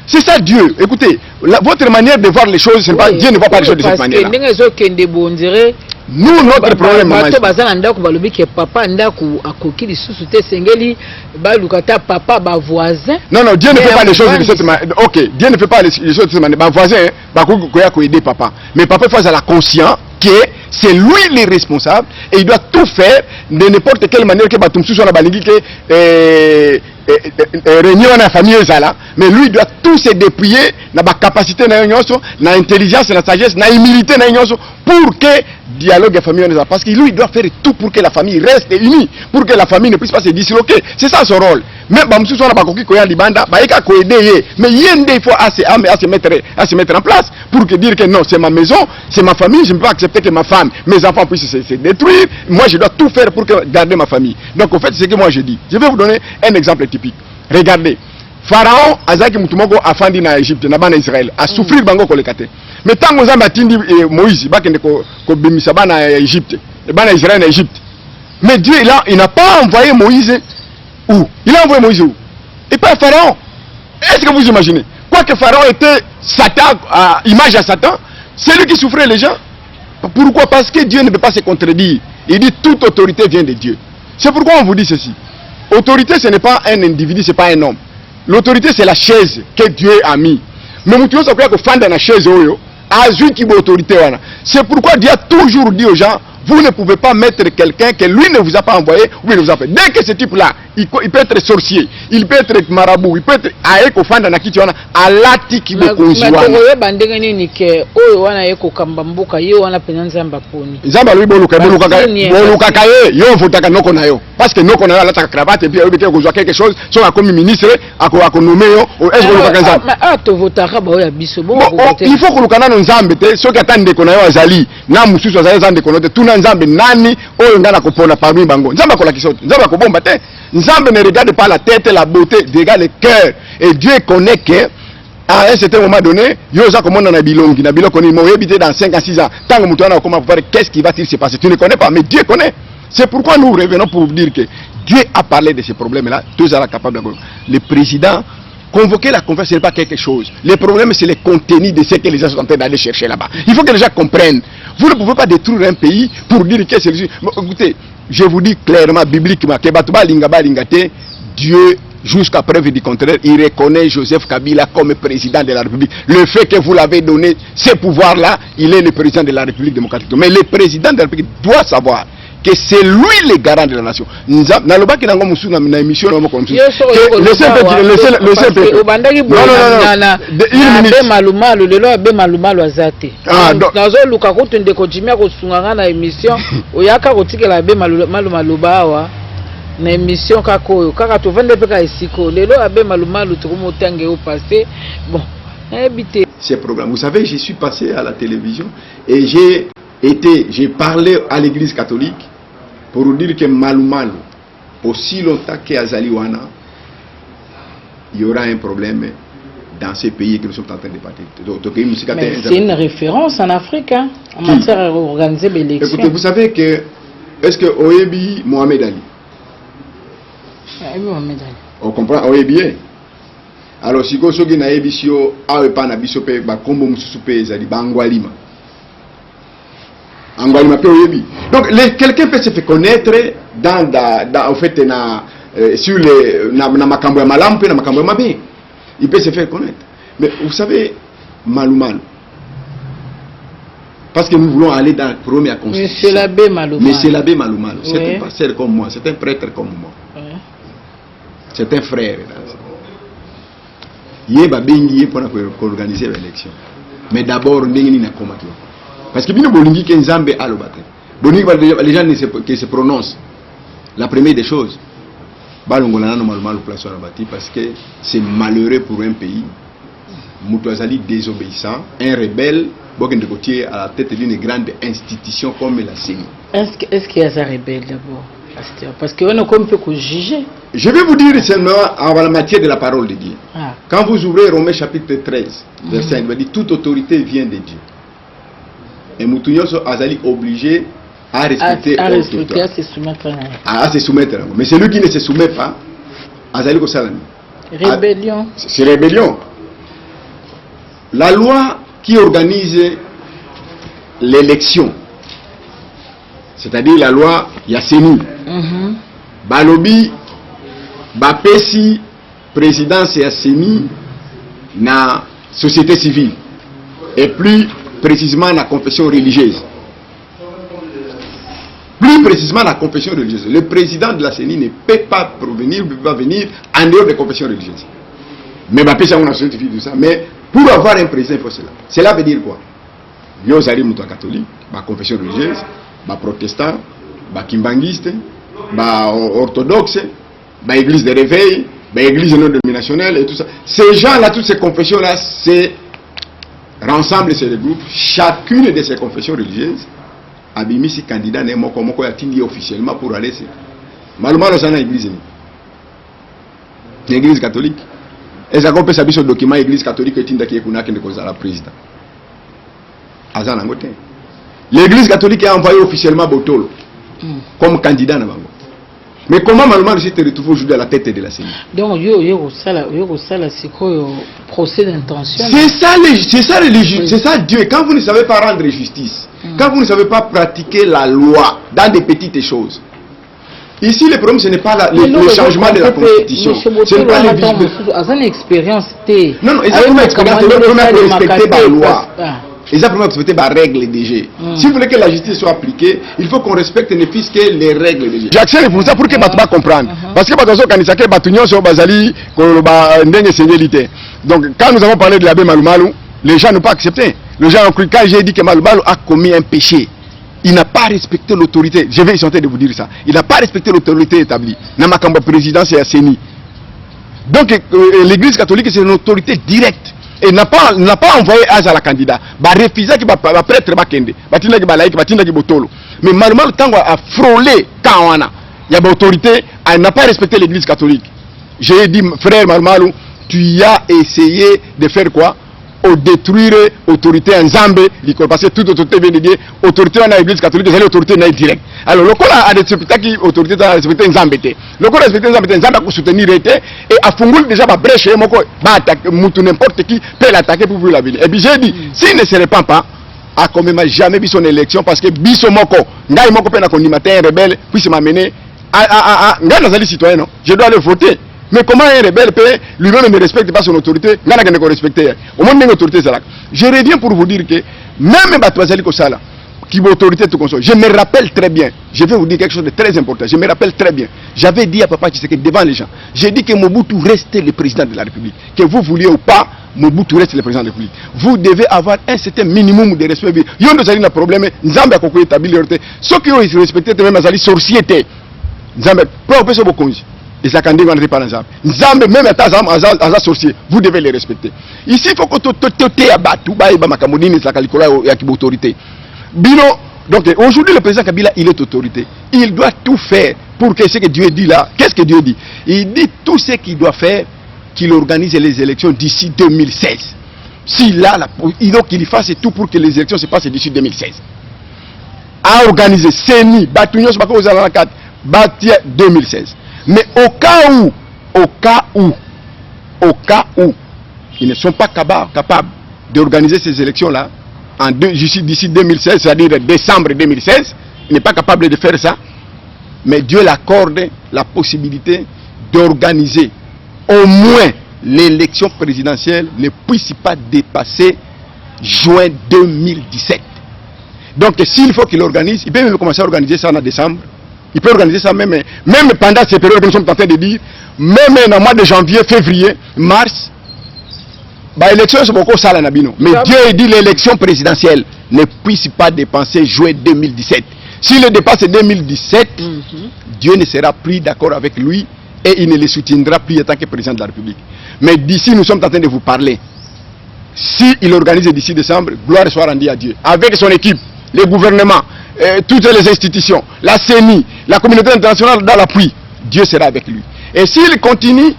C'est ça Dieu. Écoutez, votre manière de voir les choses, c'est pas Dieu ne voit pas les choses de cette manière. Nous, notre problème, papa voisin. Non, Dieu ne fait pas les choses de cette manière. Ok, Dieu ne fait pas les choses de cette manière. Voisin, aider papa. Mais papa faut la conscience que c'est lui le responsable et il doit tout faire de n'importe quelle manière que Batumsu soit la balingi que réunir la famille là, mais lui il doit tout se dépouiller na ba capacité na nyonso, na intelligence, na sagesse, na humilité na nyonso pour que dialogue la famille parce que lui il doit faire tout pour que la famille reste unie, pour que la famille ne puisse pas se disloquer. C'est ça son rôle. Même Batumsu soit la bakoki koya libanda, ba eka ko aider, mais yende il faut à se mettre en place pour que dire que non, c'est ma maison, c'est ma famille, je ne peux pas accepter que ma femme, mes enfants puissent se détruire. Moi je dois tout faire pour garder ma famille. Donc en fait c'est ce que moi je dis. Je vais vous donner un exemple typique. Regardez, Pharaon azaki mutumoko afandi na Égypte na bana Israël a souffrir bango kolekate. Mais tant que Nzambe atindi Moïse bakende ko bimisa bana Égypte, bana Israël na Égypte. Mais Dieu il n'a pas envoyé Moïse où? Il a envoyé Moïse où? Et pas Pharaon. Est-ce que vous imaginez? Quoique Pharaon était Satan, image à Satan, c'est lui qui souffrait les gens. Pourquoi? Parce que Dieu ne peut pas se contredire. Il dit toute autorité vient de Dieu. C'est pourquoi on vous dit ceci. Autorité, ce n'est pas un individu, ce n'est pas un homme. L'autorité, c'est la chaise que Dieu a mis. Mais nous devons savoir que fanda la chaise, c'est pourquoi Dieu a toujours dit aux gens, vous ne pouvez pas mettre quelqu'un que lui ne vous a pas envoyé ou il ne vous a fait. Dès que ce type-là, il peut être sorcier, il peut être marabout, il peut être aeko fanda na kitiwana alati kibokonziwana. Mais bandengani ni ke oyo wana yeko kambambuka yo wana penanza mbaponi. Zamba lui boluka kaye yo votaka noko na yo. Parce que noko na yo alata cravate et puis il peut kozwa quelque chose, so comme ministre ako nommé yo, est-ce que volukaka nzambe? Ah to votaka ba ya biso bon. Il faut que lukana no nzambe te, so ka tande ko na yo azali, na mususu azali nzambe ko no te, tuna nzambe nani oyo ngana kopona parmi bango. Nzambe ko la kisote, nzambe ko bomba te. Nzambe ne regarde pas la tête, la beauté, regarde le cœur. Et Dieu connaît que à un certain moment donné, yoza comme on a bilongi, na biloko ni mo habité dans 5 à 6 ans. Tant que mutuana comment voir qu'est-ce qui va-t-il se passer? Tu ne connais pas, mais Dieu connaît. C'est pourquoi nous revenons pour vous dire que Dieu a parlé de ces problèmes-là. Tous sont capables de. Le président convoquer la conférence, ce n'est pas quelque chose. Le problème, c'est le contenu de ce que les gens sont en train d'aller chercher là-bas. Il faut que les gens comprennent. Vous ne pouvez pas détruire un pays pour dire que c'est... Écoutez, je vous dis clairement, bibliquement, que Dieu, jusqu'à preuve du contraire, il reconnaît Joseph Kabila comme président de la République. Le fait que vous l'avez donné, ce pouvoir-là, il est le président de la République démocratique. Mais le président de la République doit savoir que c'est lui le garant de la nation. Le na émission kako kaka to vende peka esiko lelo abe malumalu to motange au passé bon habité ces programmes. Vous savez, je suis passé à la télévision et j'ai parlé à l'église catholique pour dire que malumalu aussi longtemps qu'Azali Wana il y aura un problème dans ces pays que nous sommes en train de partir. C'est une référence en Afrique hein, en matière d'organiser des élections. Écoutez, vous savez que est-ce que Oyebi Mohamed Ali on comprend, on est bien. Alors, si vous avez une émission, vous avez une émission, vous avez une émission, Donc quelqu'un peut se faire connaître en fait sur les na makambo ya malamu pe na makambo ya mabe. Il peut se faire connaître. Mais vous savez Malumalu, parce que nous voulons aller dans la première constitution. Monsieur l'abbé Malumalu. Monsieur l'abbé Malumalu, c'est un pasteur comme moi, c'est un prêtre comme moi. C'est un frère. Il est pour organiser l'élection. Mais d'abord, parce que les gens qui se prononcent. La première des choses, parce que c'est malheureux pour un pays. Moutouazali désobéissant, un rebelle, à la tête d'une grande institution comme la CENI. Est-ce qu'il y a un rebelle d'abord? Parce qu'on a comme peu que juger. Je vais vous dire seulement en la matière de la parole de Dieu. Quand vous ouvrez Romains chapitre 13, verset 1, il va dire toute autorité vient de Dieu. Et Moutounyos Azali obligé à respecter à se soumettre. À se soumettre. Mais celui qui ne se soumet pas, Azali Kosalani. Rébellion. C'est rébellion. La loi qui organise l'élection, c'est-à-dire la loi Yasseni, Balobi, Bapesi, présidence Yasseni, na société civile, et plus précisément la confession religieuse. Plus précisément la confession religieuse. Le président de la CENI ne peut pas provenir, ne peut pas venir en dehors des confessions religieuses. Mais Bapesi a une société civile, tout ça. Mais pour avoir un président, il faut cela. Cela veut dire quoi? Il y a des catholiques, des confessions religieuses, des protestants, des kimbanguistes, des orthodoxes, des églises de réveil, des églises non dénominationnelles et tout ça. Ces gens-là, toutes ces confessions-là, c'est rassemblent ces groupes. Chacune de ces confessions religieuses a mis ses candidats officiellement pour aller. Malheureusement, c'est l'église catholique. Est-ce qu'on peut s'habiller sur le document l'église catholique qui est la président? L'église catholique a envoyé officiellement Botolo comme candidat. Mais comment Malumalu s'est retrouvé aujourd'hui à la tête de la CENI? Donc, il y a procès d'intention. C'est ça Dieu. Quand vous ne savez pas rendre justice, quand vous ne savez pas pratiquer la loi dans des petites choses. Ici, le problème, ce n'est pas le changement de la constitution. Ce n'est pas une expérience. Non, non, exactement, expérience, respecter la loi. Exactement, respecter la règle des jeux. Si vous voulez que la justice soit appliquée, il faut qu'on respecte ne fût-ce que les règles des jeux. J'accepte pour ça pour que les gens comprennent. Parce que donc, quand nous avons parlé de l'abbé Malumalu, les gens n'ont pas accepté. Les gens ont cru, quand j'ai dit que Malumalu a commis un péché, il n'a pas respecté l'autorité. Je vais essayer de vous dire ça. Il n'a pas respecté l'autorité établie. Namakamba président, c'est Yasseni. Donc l'église catholique, c'est une autorité directe. Et n'a pas envoyé à la candidat. Bah refuser qui va prêtre bakende. Batina qui balaïk, batina qui botolo. Mais Malumalu tango a frôlé Kawana. Il y a une autorité, elle n'a pas respecté l'église catholique. J'ai dit frère Malumalu, tu as essayé de faire quoi? Au détruire l'autorité en Zambie, parce que toute autorité vient de dire autorité dans l'église catholique, c'est l'autorité directe. Alors, le col a respecté qui autorité a respecté en Zambie. Le col a respecté en Zambie, a soutenir et à Fungul déjà va brèche, n'importe qui peut l'attaquer pour vous la ville. Et puis j'ai dit, s'il ne se répand pas, à quand même jamais vu son élection, parce que Biso Moko, Ngaï Moko Pena Kondimatin, rebelle, puisse m'amener à Ngaï citoyen, non? Je dois le voter. Mais comment un rebelle peut lui-même ne respecte pas son autorité? Au moins, une autorité, je reviens pour vous dire que même Batouazali Kosala, qui est autorité tout console, je me rappelle très bien, je vais vous dire quelque chose de très important, je me rappelle très bien, j'avais dit à Papa Tshisekedi devant les gens, j'ai dit que Mobutu restait le président de la République, que vous vouliez ou pas, Mobutu reste le président de la République. Vous devez avoir un certain minimum de respect. Il y a un problème, Nzambe a conclu établi l'autorité. Ceux qui ont respecté, même Azali, sorciété. Nzambe, pas au beaucoup. Et ça quand on n'est pas dans Nzambe. Nzambe, même à Taza sorcier, vous devez les respecter. Ici, il faut que tu te abattu, autorité. Bino, donc aujourd'hui, le président Kabila, il est autorité. Il doit tout faire pour que ce que Dieu dit là. Qu'est-ce que Dieu dit? Il dit tout ce qu'il doit faire, qu'il organise les élections d'ici 2016. Si là, il faut qu'il fasse tout pour que les élections se passent d'ici 2016. À organiser, CENI, Batunios, Batia 2016. Mais au cas où, ils ne sont pas capables d'organiser ces élections-là, d'ici 2016, c'est-à-dire décembre 2016, il n'est pas capable de faire ça, mais Dieu l'accorde la possibilité d'organiser au moins l'élection présidentielle ne puisse pas dépasser juin 2017. Donc s'il faut qu'il organise, il peut même commencer à organiser ça en décembre. Il peut organiser ça même pendant ces périodes que nous sommes en train de dire, même dans le mois de janvier, février, mars. L'élection c'est beaucoup ça là Nabino. Mais Dieu dit l'élection présidentielle ne puisse pas dépasser juin 2017. S'il le dépasse 2017, Dieu ne sera plus d'accord avec lui et il ne le soutiendra plus en tant que président de la République. Mais d'ici nous sommes en train de vous parler. Si il organise d'ici décembre, gloire soit rendue à Dieu. Avec son équipe, le gouvernement, toutes les institutions, la CENI, la communauté internationale dans l'appui, Dieu sera avec lui. Et s'il continue,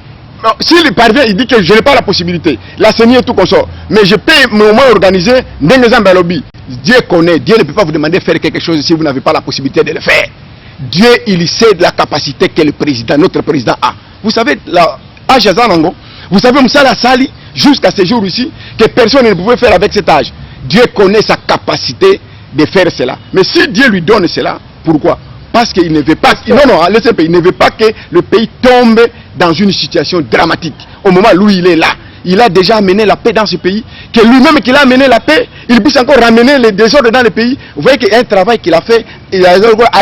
s'il parvient, il dit que je n'ai pas la possibilité. La CENI et tout consort. Mais je peux au moins organiser lobby. Dieu connaît. Dieu ne peut pas vous demander de faire quelque chose si vous n'avez pas la possibilité de le faire. Dieu, il sait de la capacité que le président, notre président a. Vous savez, à Jazanango, vous savez, Moussala Sali, jusqu'à ce jour ici, que personne ne pouvait faire avec cet âge. Dieu connaît sa capacité de faire cela. Mais si Dieu lui donne cela, pourquoi? Parce qu'il ne veut pas, il ne veut pas que le pays tombe dans une situation dramatique. Au moment où il est là, il a déjà amené la paix dans ce pays, que lui-même qu'il a amené la paix, il puisse encore ramener les désordres dans le pays. Vous voyez qu'il y a un travail qu'il a fait, il a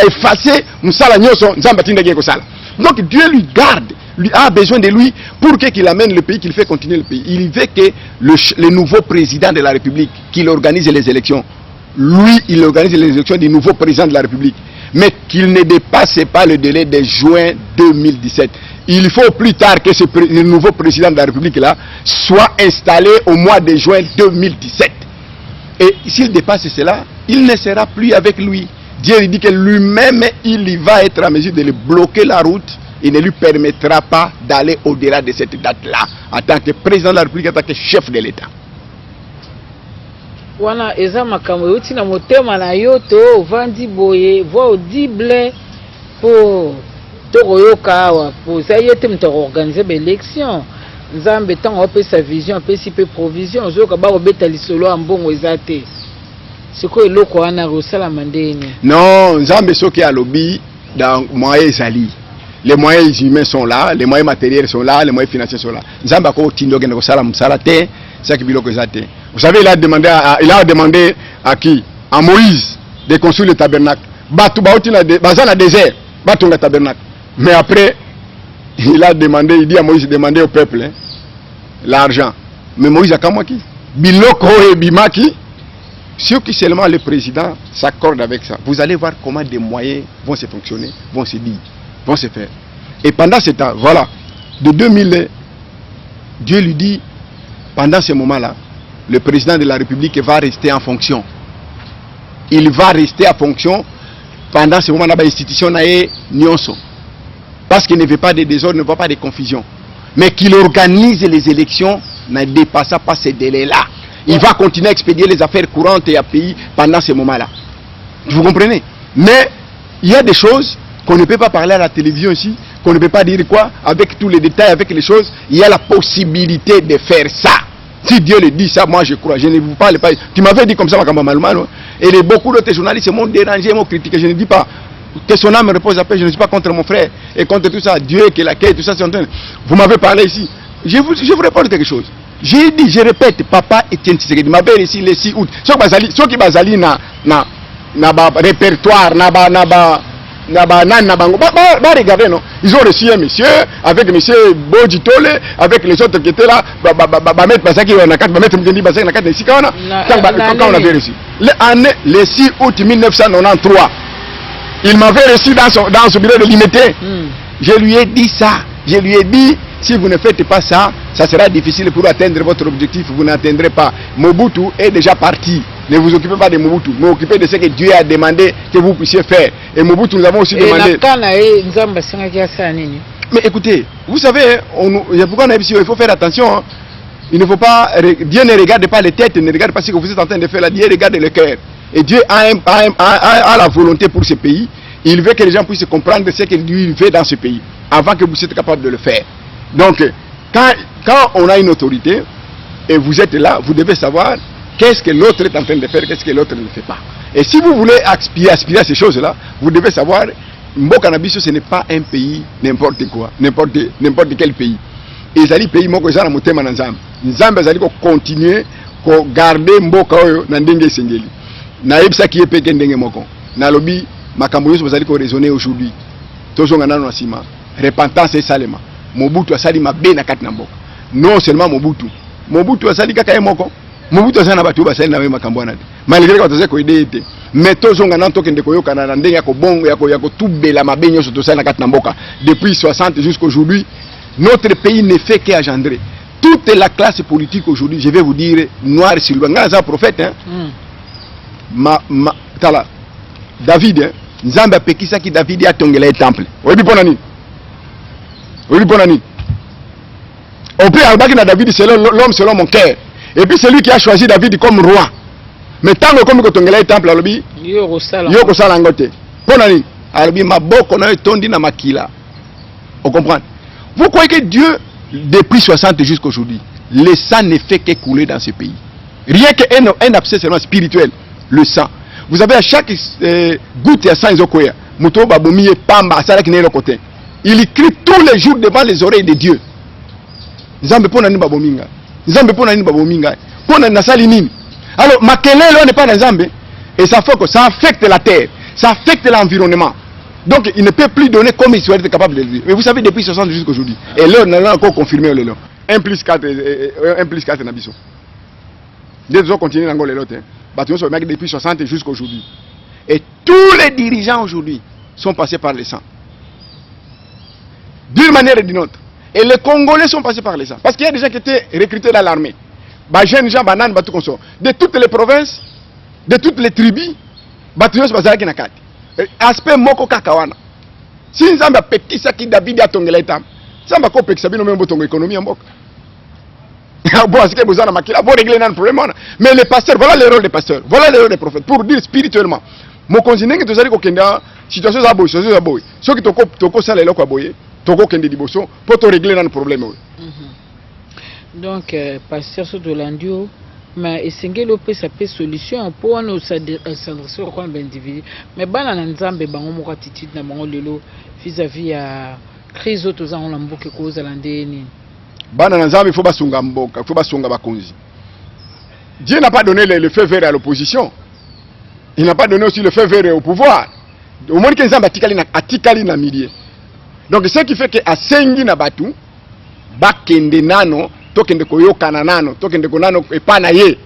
effacé Moussala Nyoso, Nzambatinda Gekosala. Donc Dieu lui garde, lui a besoin de lui pour qu'il amène le pays, qu'il fait continuer le pays. Il veut que le nouveau président de la République, qu'il organise les élections, lui, il organise les élections du nouveau président de la République, mais qu'il ne dépasse pas le délai de juin 2017. Il faut plus tard que le nouveau président de la République là soit installé au mois de juin 2017. Et s'il dépasse cela, il ne sera plus avec lui. Dieu dit que lui-même, il va être en mesure de lui bloquer la route. Il ne lui permettra pas d'aller au-delà de cette date-là en tant que président de la République, en tant que chef de l'État. Wana eza makambo euti na motema na yo to vandi boye voix audible pour tokoyoka awa po za yete mto organiser ba élection nzambe tango pe sa vision pe si pe provision zoka ba obeta lisolo ambongo ezate siko eloko wana rosala mandeni. Non, nzambe soki alobi dans moyens ezali. Les moyens humains sont là, les moyens matériels sont là, les moyens financiers sont là. Nzambe ko tindo gene ko sala musala te, ça qui biloko ezate. Vous savez, il a demandé à qui? À Moïse de construire le tabernacle. Bazana désert, batunga tabernacle. Mais après, il dit à Moïse de demander au peuple l'argent. Mais Moïse a comment qui? Biloko et Bimaki. Ceux qui seulement le président s'accorde avec ça, vous allez voir comment des moyens vont se fonctionner, vont se dire, vont se faire. Et pendant ce temps, voilà, de 2000, Dieu lui dit, pendant ce moment-là, le président de la République va rester en fonction. Il va rester en fonction pendant ce moment-là, l'institution n'a nyonso. Parce qu'il ne veut pas de désordre, ne veut pas de confusion. Mais qu'il organise les élections, ne dépassant pas ces délais-là. Il va continuer à expédier les affaires courantes et à pays pendant ce moment-là. Vous comprenez? Mais il y a des choses qu'on ne peut pas parler à la télévision ici, qu'on ne peut pas dire quoi, avec tous les détails, avec les choses. Il y a la possibilité de faire ça. Si Dieu le dit ça, moi je crois. Je ne vous parle pas. Tu m'avais dit comme ça, et beaucoup d'autres journalistes m'ont dérangé, m'ont critiqué. Je ne dis pas que son âme repose à paix. Je ne suis pas contre mon frère et contre tout ça. Dieu qui l'accueille, tout ça, c'est en train. Vous m'avez parlé ici. Je vous réponds quelque chose. J'ai dit, je répète, papa Etienne Tshisekedi m'avait ici le 6 août. Ceux qui basali na répertoire, regardez, non? Ils ont reçu un monsieur, avec monsieur Bodjitole, avec les autres qui étaient là, quand on avait reçu. Le 6 août 1993, il m'avait reçu dans son bureau de limité. Je lui ai dit ça. Je lui ai dit, si vous ne faites pas ça, ça sera difficile pour atteindre votre objectif. Vous n'atteindrez pas. Mobutu est déjà parti. Ne vous occupez pas de Mobutu, mais occupez de ce que Dieu a demandé que vous puissiez faire. Et Mobutu, nous avons aussi demandé. Mais écoutez, vous savez, il faut faire attention. Hein. Il ne faut pas. Dieu ne regarde pas les têtes, ne regarde pas ce que vous êtes en train de faire là. Dieu regarde le cœur. Et Dieu a la volonté pour ce pays. Il veut que les gens puissent comprendre ce que lui fait dans ce pays, avant que vous soyez capable de le faire. Donc, quand on a une autorité, et vous êtes là, vous devez savoir qu'est-ce que l'autre est en train de faire, qu'est-ce que l'autre ne fait pas. Et si vous voulez aspirer à ces choses-là, vous devez savoir, Mboka Nabiso, ce n'est pas un pays n'importe quoi, n'importe quel pays. Et les pays moko ezana motema na Nzambe. Nzambe ezali ko continuer ko garder mboka oyo na ndenge sengeli. Na yebisa ki epeke ndenge moko. Na lobi makambo yoso bazali ko raisonner aujourd'hui. Tozonga nano na sima. Repentance et salema. Mobutu asali mabe na kati na mboka. Non seulement Mobutu asali kaka ye moko. Mobutu asali na batu basali na we makambo na. Malgré que tozali ko aider ete. Mais tozonga nano tokende ko yoka na ndenge ya ko bongo ya ko tubela mabe nyoso tosali na kati na mboka. Depuis 60 jusqu'aujourd'hui, notre pays ne fait qu'engendrer. Toute la classe politique aujourd'hui, je vais vous dire, noir sur blanc. Quand un prophète, hein, David, hein, Nzamba pekisa ki David a tongela temple. Oui, bonani. Oui, bonani. On peut avoir que David c'est l'homme selon mon cœur. Et puis c'est lui qui a choisi David comme roi. Mais tant que comme tongela temple, alobi, yo kosala ngote. Bonani. Alobi maboko na tondi na makila. On comprend? Vous croyez que Dieu, depuis 60 jusqu'à aujourd'hui, le sang ne fait que couler dans ce pays. Rien qu'un abcès seulement spirituel, le sang. Vous avez à chaque goutte de sang, il crie tous les jours devant les oreilles de Dieu. Alors, Makelele n'est pas dans Zambé, et ça affecte la terre, ça affecte l'environnement. Donc il ne peut plus donner comme il serait capable de le dire. Mais vous savez, depuis 60 jusqu'à aujourd'hui, et là on a encore confirmé le 1 plus 4 Nabiso. Des autres continuent dans les lots. Depuis 60 jusqu'à aujourd'hui. Et tous les dirigeants aujourd'hui sont passés par le sang. D'une manière ou d'une autre. Et les Congolais sont passés par le sang. Parce qu'il y a des gens qui étaient recrutés dans l'armée. Jeunes gens, bananes, de toutes les provinces, de toutes les tribus, aspect moko kakawana. Si Nzamba pekisa ki David atongela etam, Nzamba ko pekisa bino membo tongo économie en mboka. Bon, est-ce que vous en avez pour régler un problème? Mais les pasteurs, voilà le rôle des pasteurs, voilà le rôle des prophètes, pour dire spirituellement. Mon continent que tu as dit que situation à boy, situation à boy. Ce qui toko sala eloko aboye, toko kende diboso pour te régler un problème. Donc pasteur Sotolandio, mais esengeli opesa pe solution pour wana s'adresser kwa individu. Mais bana na Nzambe bango moko attitude na bango lelo vis-à-vis ya crise otoza on lamboke ko za landeni. Bana na Nzambe faut basunga mboka, faut basunga bakonzi. Dieu n'a pas donné le feu vert à l'opposition. Il n'a pas donné aussi le feu vert au pouvoir. Au moins que Nzambe atikali na milieu. Donc ce qui fait que asengi na batu bakende nano tokende koyoka na nano tokende konano epana ye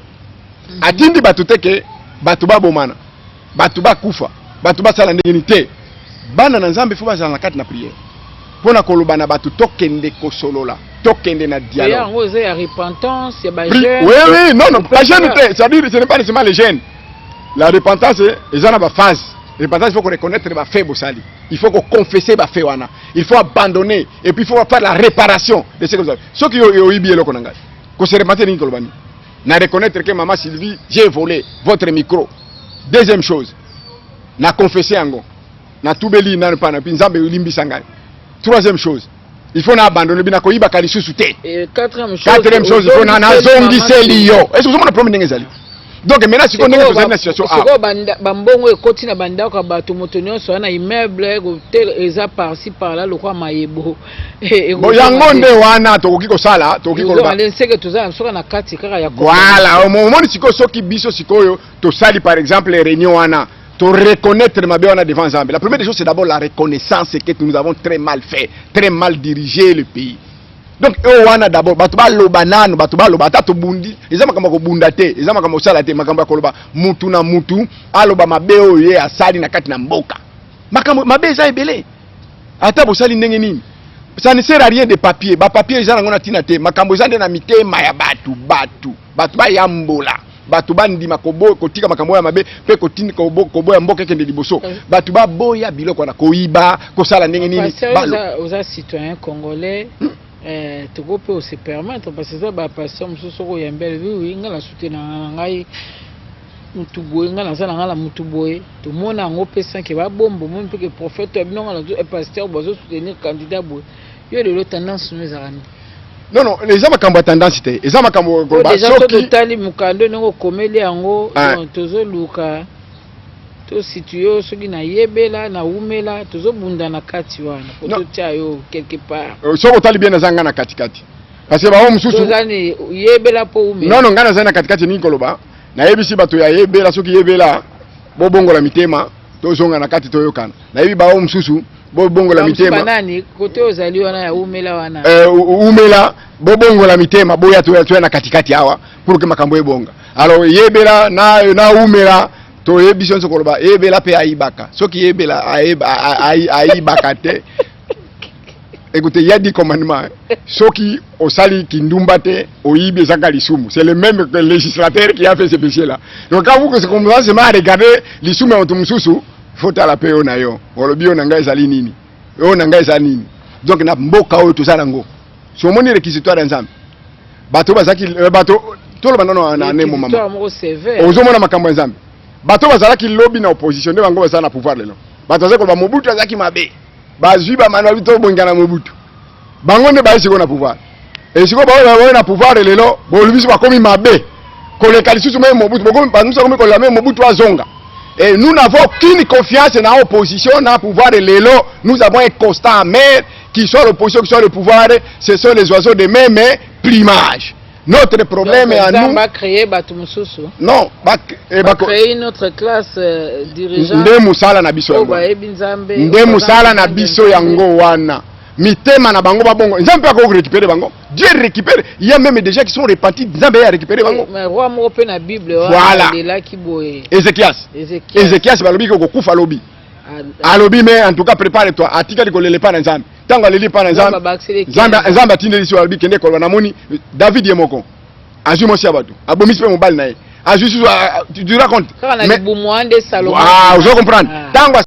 atindi batu teke batu babomana batu bakufa batu basala ndenge te bana na Nzambe faut bazala na kati na prière pona koloba na batu tokende kosolola tokende na dialogue. Il y a repentance, il y a jeune. Oui, non, la jeune, c'est-à-dire ce n'est pas nécessairement les jeunes. La repentance, ils ont une phase. La repentance, il faut qu'on reconnaisse les faits. Il faut qu'on confesse les faits. Il faut abandonner. Et puis il faut faire la réparation de ce que vous avez. Ceux qui ont eu bien le Konanga, qu'on se repentir dans le na reconnaître que maman Sylvie, j'ai volé votre micro. Deuxième chose, na confesser en go. Na toubeli na pas na pinzambe limbi sangay. Troisième chose, il faut abandonner bina koyiba kalisu sute. Et quatrième chose, il faut na zongi selio. Est-ce que vous avez un problème d'engagement? Donc maintenant si on est dans une situation bambongo ekoti na bandako bato motonyo so na immeuble hotel eza par-ci par-là le roi mayebo. Bo yango nde wana tokoki kosala, tokoki koloba. Nseke tozala soka na kati kaka ya ko. Voilà, au moment siko soki biso sikoyo to sali par exemple les réunions wana. To reconnaître ma bien devant Zambie. La première des choses, c'est d'abord la reconnaissance que nous avons très mal fait, très mal dirigé le pays. Donc, on a d'abord, batuba lobanano, batuba lobata to bundi, ezama kama ko bundate, ezama kama salate, makamba koloba mutu na mutu, aloba mabeo ye asali na kati na mboka. Makamba mabe za ebele. Ata bo sali ndenge nini? Ça ne sert à rien de papier. Ba papier ezana ngona tina te, makambo ezande na mitema ya batuba yambola. Batuba ndima kobo kotika makambo ya mabe pe kotini kobo ya mboka kende liboso batuba boya biloko na koiba kosala ndenge nini aux citoyens congolais toko pe se permettre parce que ça ba passer mususu ko yambele oui ngala soutenir ngai mutu boye ngala sala ngala mutu boye to mona ngo pesa ke ba bombo mon pe que prophète abino ngala pasteur bozo soutenir candidat boye yo le tendance nous arani. Non non, les gens makambo tendance té. Les gens makambo ko ba soki tali mukando ngo komeli yango tozo luka. To situyo soki na yebela na umela tozo bunda na kati wana. Ko tia yo quelque part. Soko tali bien nazanga na katikati. Parce que ba mususu. Tozani yebela po umela. Non non ngana zana katikati ni koloba. Na yebisi bato ya yebela soki yebela bo bongo la mitema tozonga na kati toyokana. Na yebi ba mususu bo bongo la mitema. Banani kote ozali wana ya umela wana. Umela bo bongo la mitema boya to na katikati hawa pour que makambo ebonga. Alors yebela na umela to yebisi onso koloba yebela pe aibaka. Soki yebela aibaka te. Écoutez, il y a 10 commandements. Soki osali kindumba te oyibi zaka lisumu. C'est le même que le législateur qui a fait ce péché-là. Donc quand vous commencez à regarder lisumu en tumususu, faut à la paix na yo. Olobi onanga ezali nini? Onanga ezali nini? Donc na mboka oyo tozalango. So moni réquisitoire nzambe. Bato bazaki bato tolo banano na nemo mama. Ozomona makambo nzambe. Bato bazalaki lobby na opposition nde bango bazala na pouvoir lelo. Bato bazaki ba Mobutu azaki mabe. Bazwi ba manuel to bongana Mobutu. Bango nde baisi ko na pouvoir. Et siko ba na pouvoir lelo, bo lubiso ba komi mabe. Koleka lisusu même Mobutu, bokomi banusa komi kola même Mobutu azonga. Et nous n'avons aucune confiance dans l'opposition, dans le pouvoir de l'élo. Nous avons un constat amer, qui soit l'opposition, qui soit le pouvoir, ce sont les oiseaux de même plumage. Notre problème est à nous. On va créer Batumoussoussou. Non, on va créer notre classe dirigeante. Nde musala na biso yango. Nde musala na biso yango wana. Mitema na bango babongo. Nzambe ako récupérer bango. Dieu récupère. Il y a même des gens qui sont repentis. Nzambe a récupéré bango. Mais roi mo pe na Bible voilà. Là qui boye. Ézéchias balobi ko kufa lobi. Alobi mais en tout cas prépare-toi. Atika ko lele pa na Nzambe. Tango lele pa na Nzambe. Nzambe atindeli so alobi kende ko na moni David yemoko. Azui mosi abatu. Abomis pe mobile na ye. Azui tu racontes. Mais vous comprendre. Tango